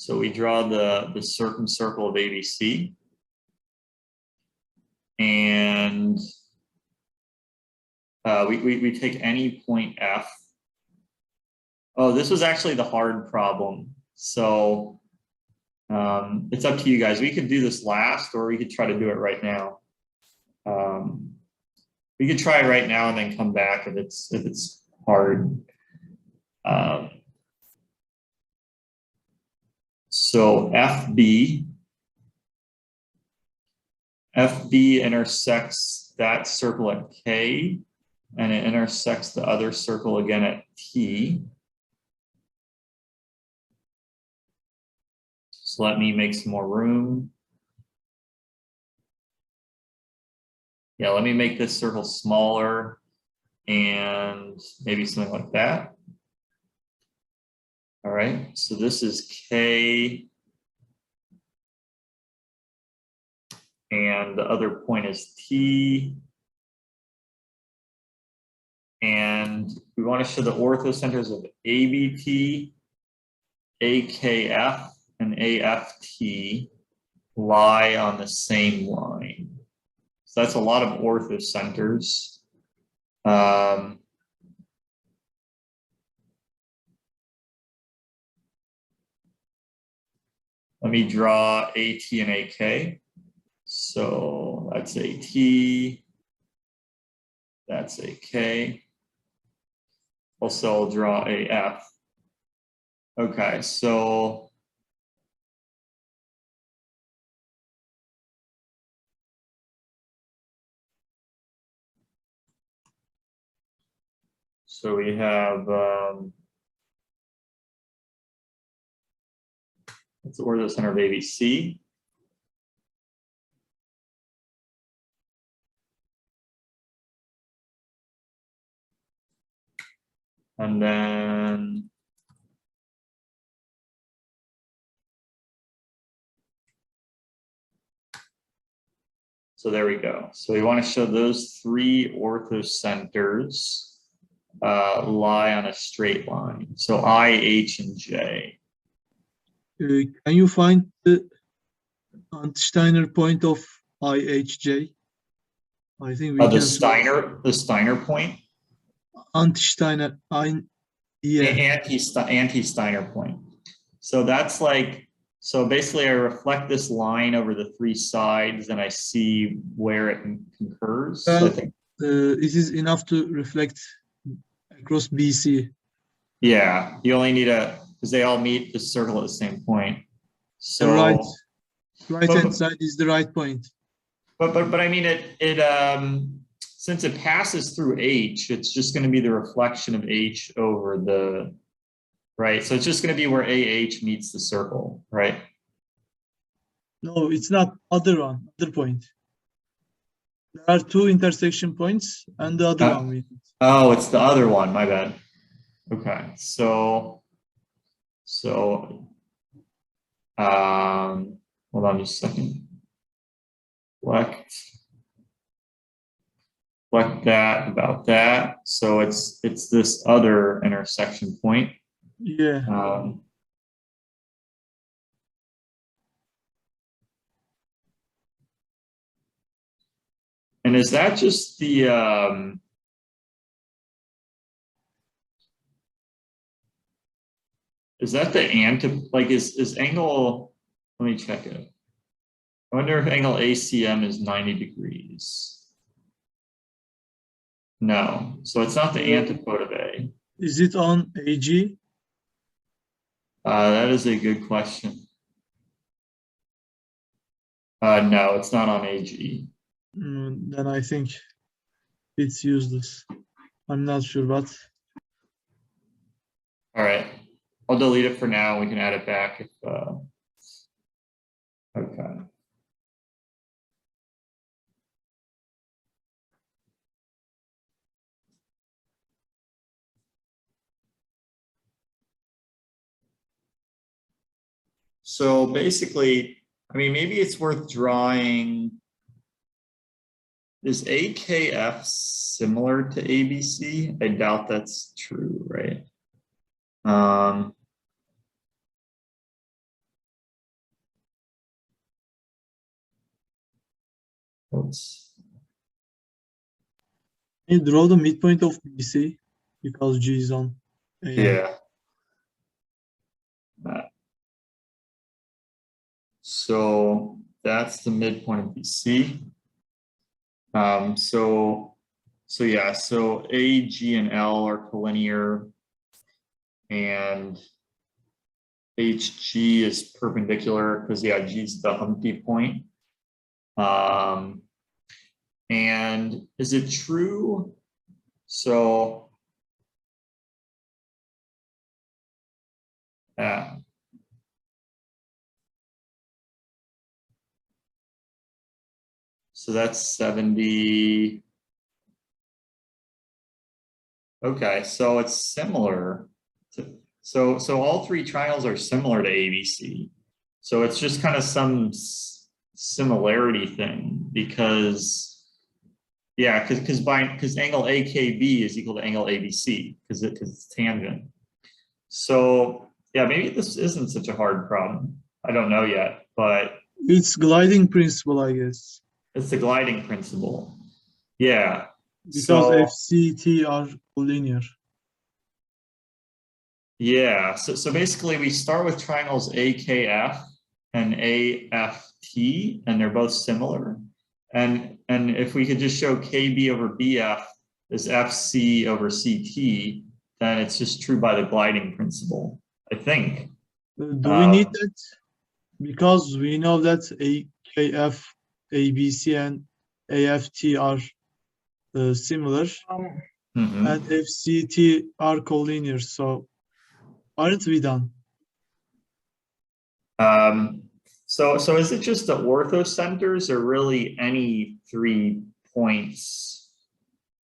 So we draw the circumcircle of ABC. And we take any point F. Oh, this was actually the hard problem. So it's up to you guys. We could do this last, or we could try to do it right now. We could try it right now and then come back if it's hard. So FB intersects that circle at K, and it intersects the other circle again at T. So let me make some more room. Yeah, let me make this circle smaller and maybe something like that. All right, so this is K. And the other point is T. And we want to show the orthocenters of ABT, AKF, and AFT lie on the same line. So that's a lot of orthocenters. Let me draw AT and AK. So that's AT, that's AK. Also, I'll draw AF. Okay, so we have it's the orthocenter of ABC. And then so there we go. So we want to show those three orthocenters lie on a straight line. So I, H, and J. Can you find the anti-Steiner point of IHJ? I think we can. The Steiner point. Anti-Steiner, yeah. Anti-Steiner point. So that's like, so basically I reflect this line over the three sides and I see where it concurs. Well, I think. It is enough to reflect across BC. Yeah, you only need because they all meet the circle at the same point. So the right hand side is the right point. But I mean it since it passes through H, it's just going to be the reflection of H over the right. So it's just going to be where AH meets the circle, right? No, it's not other point. There are two intersection points and the other one. Oh, it's the other one, my bad. Okay, so hold on just a second. Reflect that about that. So it's this other intersection point. Yeah. And is that just the is that the like is angle, let me check it. I wonder if angle ACM is 90 degrees. No, so it's not the antipode of A. Is it on AG? That is a good question. No, it's not on AG. Then I think it's useless. I'm not sure, but. All right, I'll delete it for now. We can add it back if. Okay. So basically, I mean, maybe it's worth drawing. Is AKF similar to ABC? I doubt that's true, right? Oops. You draw the midpoint of BC because G is on AM. Yeah. So that's the midpoint of BC. So yeah, so A, G, and L are collinear, and HG is perpendicular because yeah, G is the Humpty point. And is it true? So so that's 70. Okay, so it's similar to, so all three triangles are similar to ABC. So it's just kind of some similarity thing because yeah, because angle AKB is equal to angle ABC because it's tangent. So yeah, maybe this isn't such a hard problem. I don't know yet, but It's gliding principle, I guess. it's the gliding principle. Yeah. Because So, FCT are collinear. yeah, so basically we start with triangles AKF and AFT, and they're both similar. And if we could just show KB over BF is FC over CT, then it's just true by the gliding principle, I think. Do we need that? Because we know that AKF, ABC, and AFT are similar, and FCT are collinear. So aren't we done? So is it just the orthocenters or really any 3 points?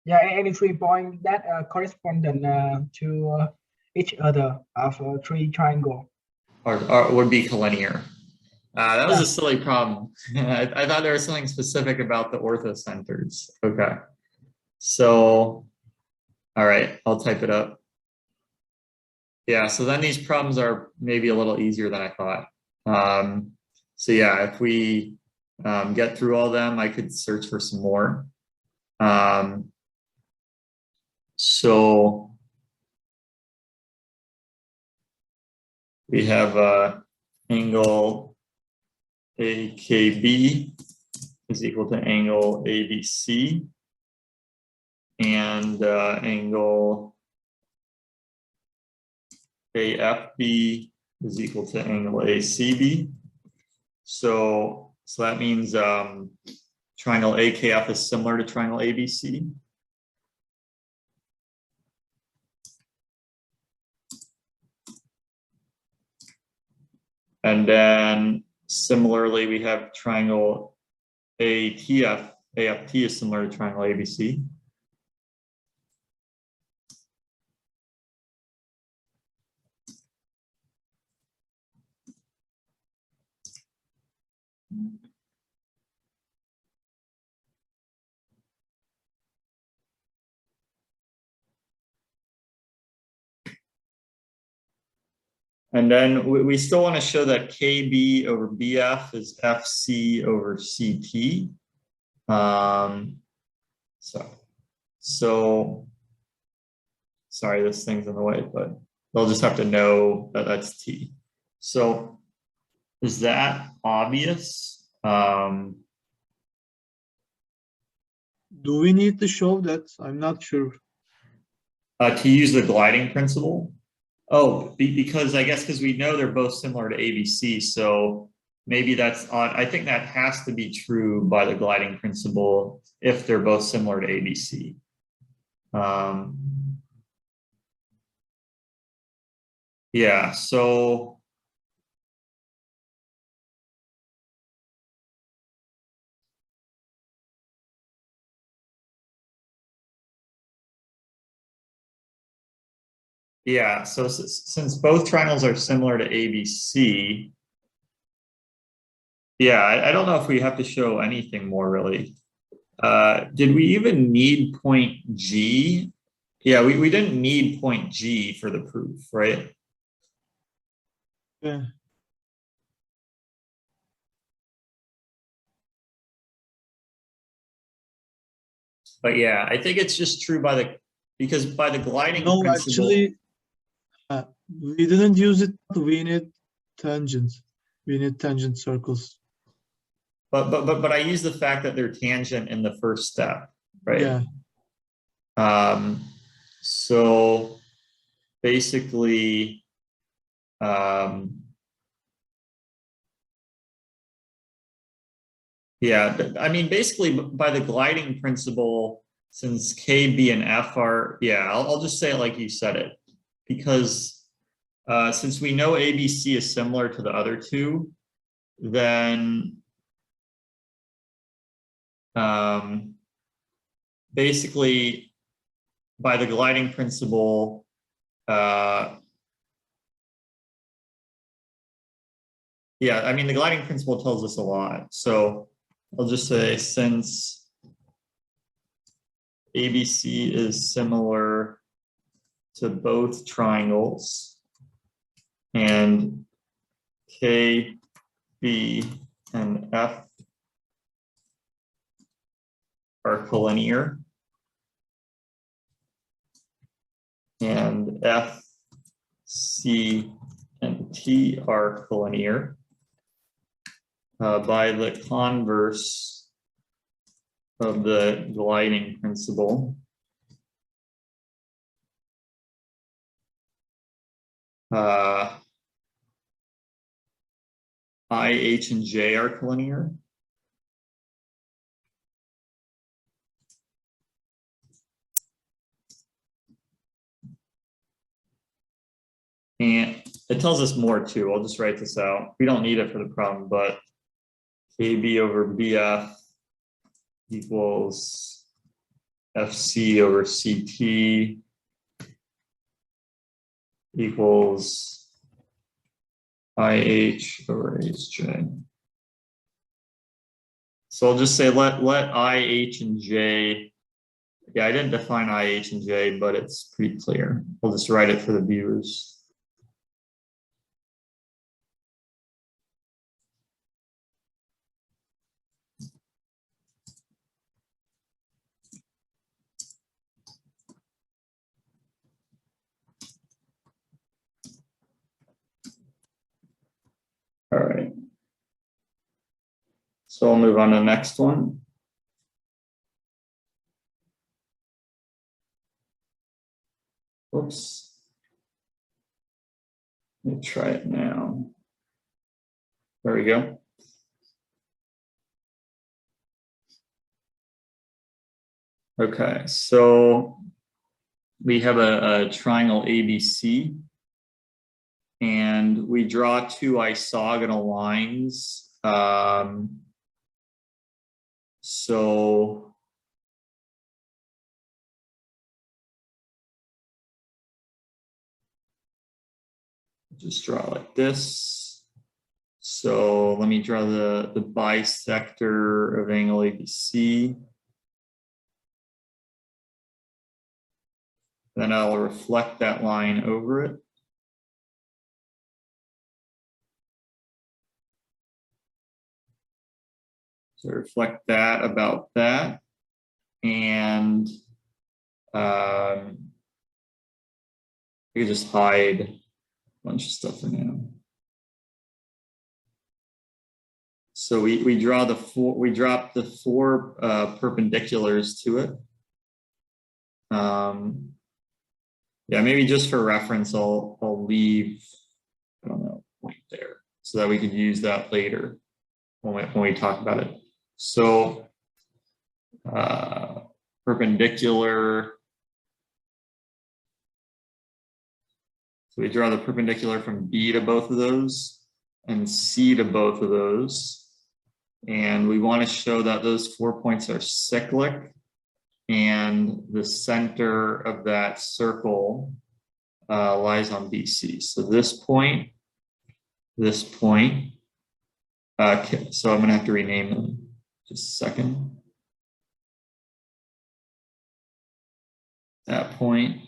Yeah, any 3 points that correspond to each other of 3 triangle. Or would be collinear. That was a silly problem. I thought there was something specific about the orthocenters. Okay. So, all right, I'll type it up. Yeah, so then these problems are maybe a little easier than I thought. So yeah, if we get through all them, I could search for some more. So we have angle AKB is equal to angle ABC, and angle AFB is equal to angle ACB. So that means triangle AKF is similar to triangle ABC. And then similarly, we have triangle ATF. AFT is similar to triangle ABC. And then we still want to show that KB over BF is FC over CT. So sorry, this thing's in the way, but they'll just have to know that that's T. So is that obvious? Do we need to show that? I'm not sure. To use the gliding principle? Oh, because I guess because we know they're both similar to ABC, so maybe that's odd. I think that has to be true by the gliding principle if they're both similar to ABC. Yeah, so yeah, so since both triangles are similar to ABC, yeah, I don't know if we have to show anything more really. Did we even need point G? Yeah, we didn't need point G for the proof, right? Yeah. But yeah, I think it's just true because by the gliding No, principle. actually, we didn't use it. We need tangents. We need tangent circles. But I use the fact that they're tangent in the first step, right? Yeah. So basically, yeah, I mean, basically by the gliding principle, since K, B, and F are, yeah, I'll just say it like you said it, because since we know ABC is similar to the other two, then basically by the gliding principle, yeah, I mean, the gliding principle tells us a lot. So I'll just say since ABC is similar to both triangles and K, B, and F are collinear, and F, C, and T are collinear, by the converse of the gliding principle, I, H, and J are collinear. And it tells us more too. I'll just write this out. We don't need it for the problem, but KB over BF equals FC over CT equals IH over HJ. So I'll just say let IH and J, yeah, I didn't define IH and J, but it's pretty clear. I'll just write it for the viewers. All right. So I'll move on to the next one. Oops. Let me try it now. There we go. Okay, so we have a triangle ABC, and we draw two isogonal lines. So just draw like this. So let me draw the bisector of angle ABC. Then I'll reflect that line over it. So reflect that about that. And I could just hide a bunch of stuff for now. So we drop the four perpendiculars to it. Yeah, maybe just for reference, I'll leave, I don't know, a point there so that we could use that later when we talk about it. So perpendicular. So we draw the perpendicular from B to both of those and C to both of those. And we want to show that those 4 points are cyclic, and the center of that circle lies on BC. So this point. Okay, so I'm going to have to rename them. Just a second. That point.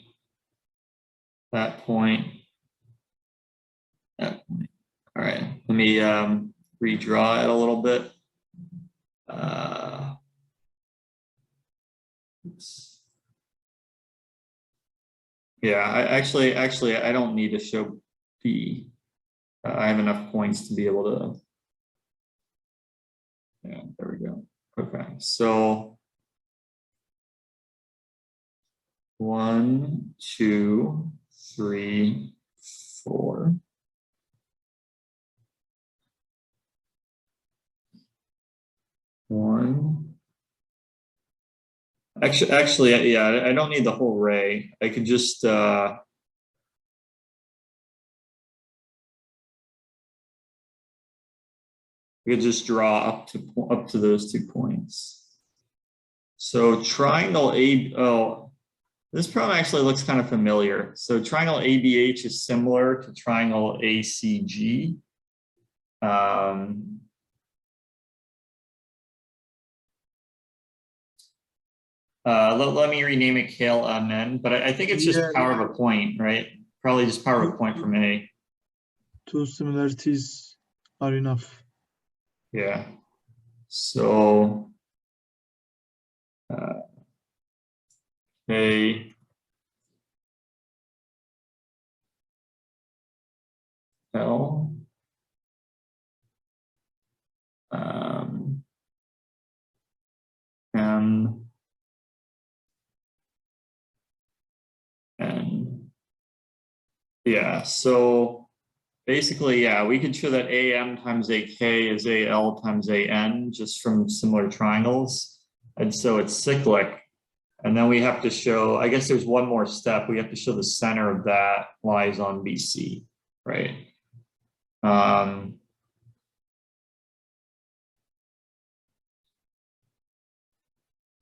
That point. That point. All right, let me redraw it a little bit. Oops. Yeah, actually, I don't need to show B. I have enough points to be able to. Yeah, there we go. Okay, so 1, 2, 3, 4. One. Actually, yeah, I don't need the whole ray. I could just we could just draw up to those 2 points. So triangle A, oh, this problem actually looks kind of familiar. So triangle ABH is similar to triangle ACG. Let me rename it KLMN, but I think it's just power of a point, right? Probably just power of a point from A. 2 similarities are enough. Yeah. So A L M N. Yeah, so basically, yeah, we could show that AM times AK is AL times AN just from similar triangles. And so it's cyclic. And then we have to show, I guess there's one more step. We have to show the center of that lies on BC, right?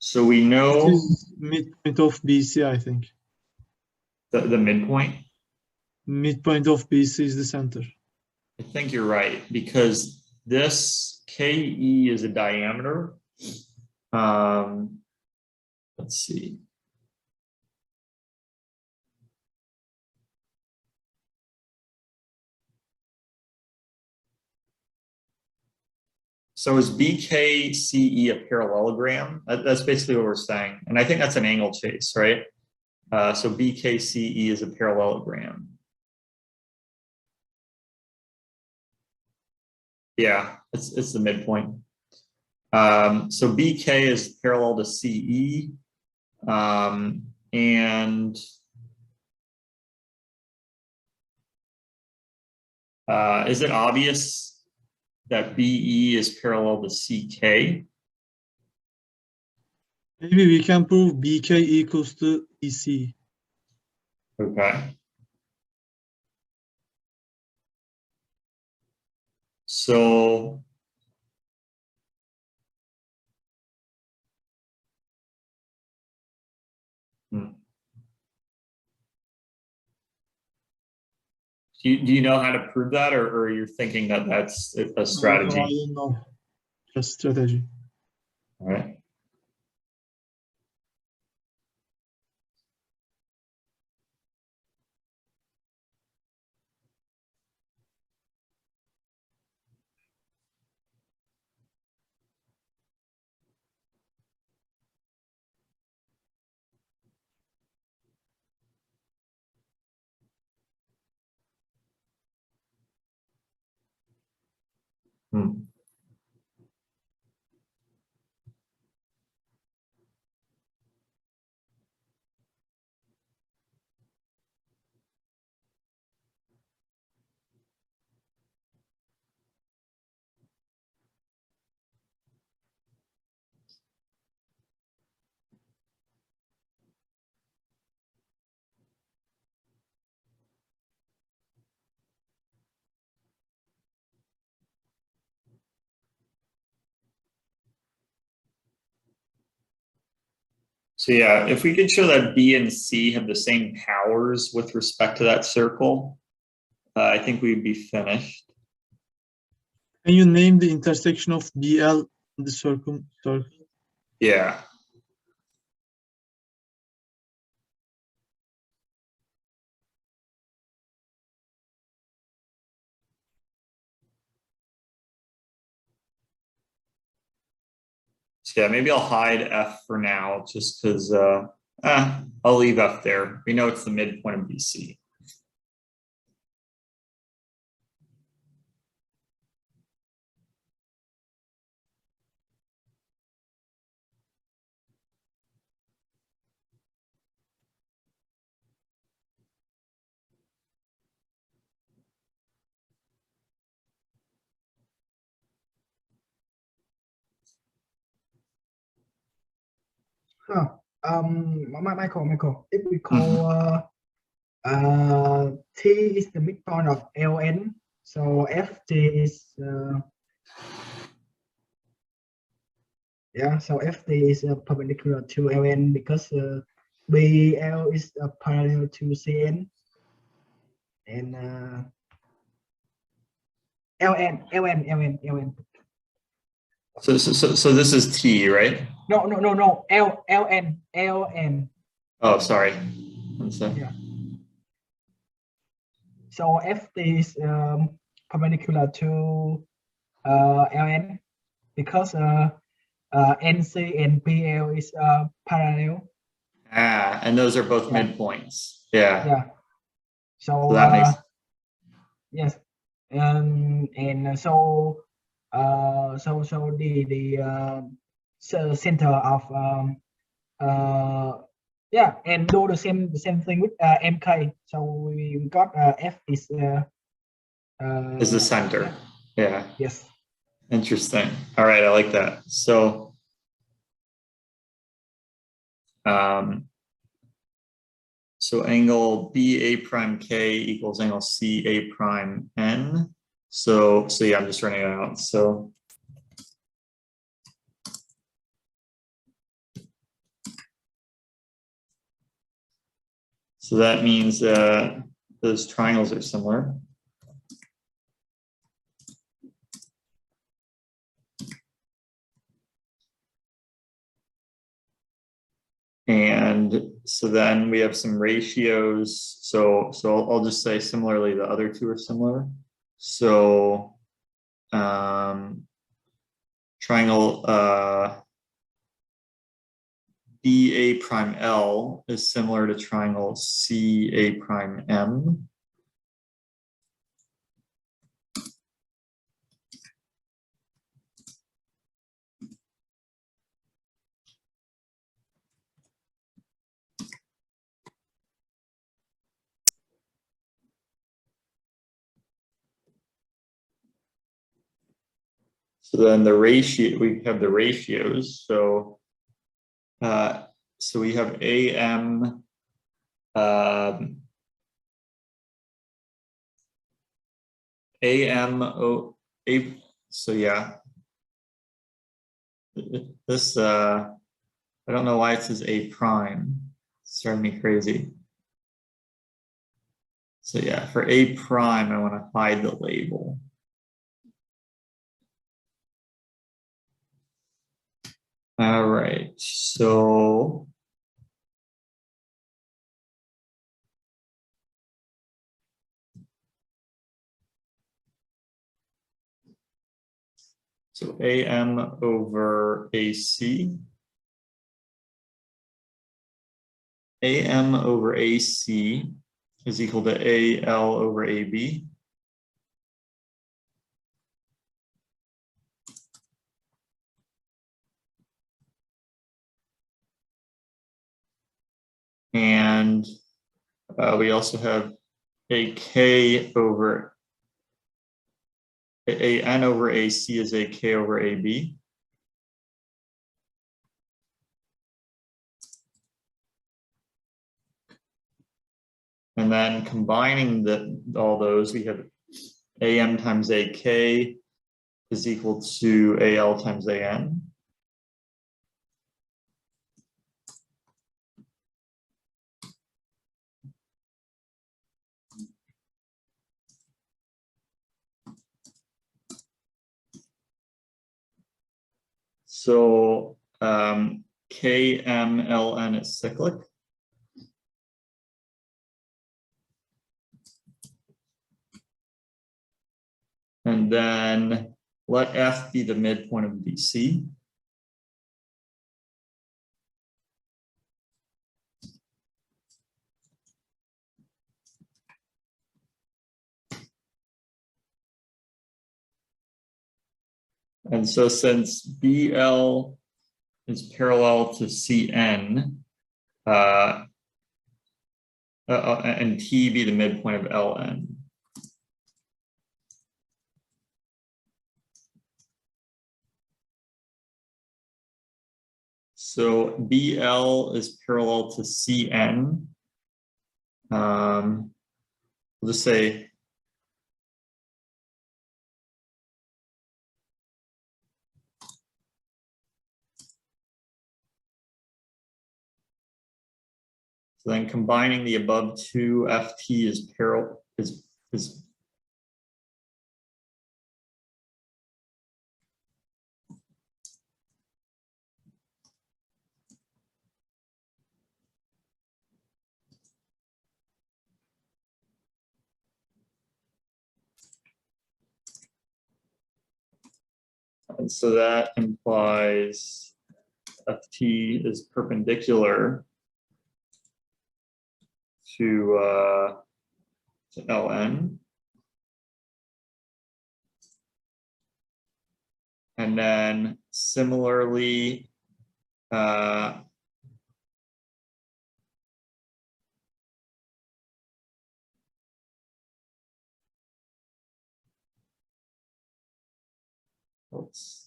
So we know It is midpoint of BC, I think. the midpoint. Midpoint of BC is the center. I think you're right, because this KE is a diameter. Let's see. So is BKCE a parallelogram? That's basically what we're saying. And I think that's an angle chase, right? So BKCE is a parallelogram. Yeah, it's the midpoint. So BK is parallel to CE. And is it obvious that BE is parallel to CK? Maybe we can prove BK equals to BC. Okay. So do you know how to prove that, or you're thinking that that's a strategy? I don't know. Just strategy. All right. So yeah, if we could show that B and C have the same powers with respect to that circle, I think we'd be finished. Can you name the intersection of BL and the circle? Yeah. So yeah, maybe I'll hide F for now, just because I'll leave F there. We know it's the midpoint of BC. Michael, if we call T is the midpoint of LN, so FT is so FT is perpendicular to LN because BL is parallel to CN, and LN. So this is T, right? No. LN. Oh, sorry. One second. Yeah. So FT is perpendicular to LN because NC and PL is parallel. And those are both midpoints. Yeah. Yeah. So that makes yes, and so the center of and do the same thing with MK. So we got F is the center. Yeah. Yes. Interesting. All right, I like that. So so angle BA prime K equals angle CA prime N. So yeah, I'm just running it out. So that means those triangles are similar. And so then we have some ratios. So I'll just say similarly, the other two are similar. So triangle BA prime L is similar to triangle CA prime M. So then the ratio, we have the ratios. So we have AM so yeah, this I don't know why it says A prime. It's driving me crazy. So yeah, for A prime, I want to hide the label. All right, so AM over AC. AM over AC is equal to AL over AB. And we also have AK over AN over AC is AK over AB. And then combining all those, we have AM times AK is equal to AL times AN. So KMLN is cyclic. And then let F be the midpoint of BC. And so since BL is parallel to CN, and T be the midpoint of LN. So BL is parallel to CN. We'll just say so then combining the above two, FT is parallel is and so that implies FT is perpendicular to LN. And then similarly, oops.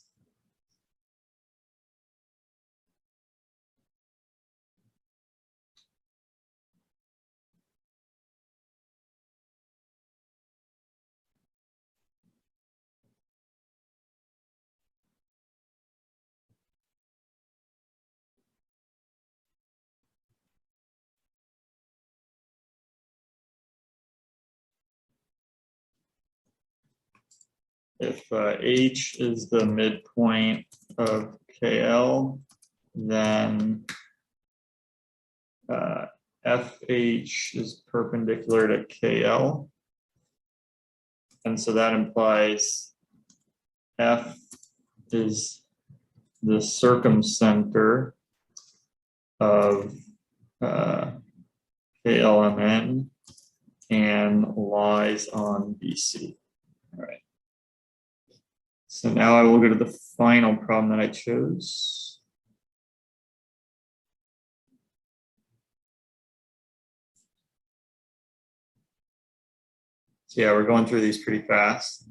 If H is the midpoint of KL, then FH is perpendicular to KL. And so that implies F is the circumcenter of KLMN and lies on BC. All right. So now I will go to the final problem that I chose. So yeah, we're going through these pretty fast.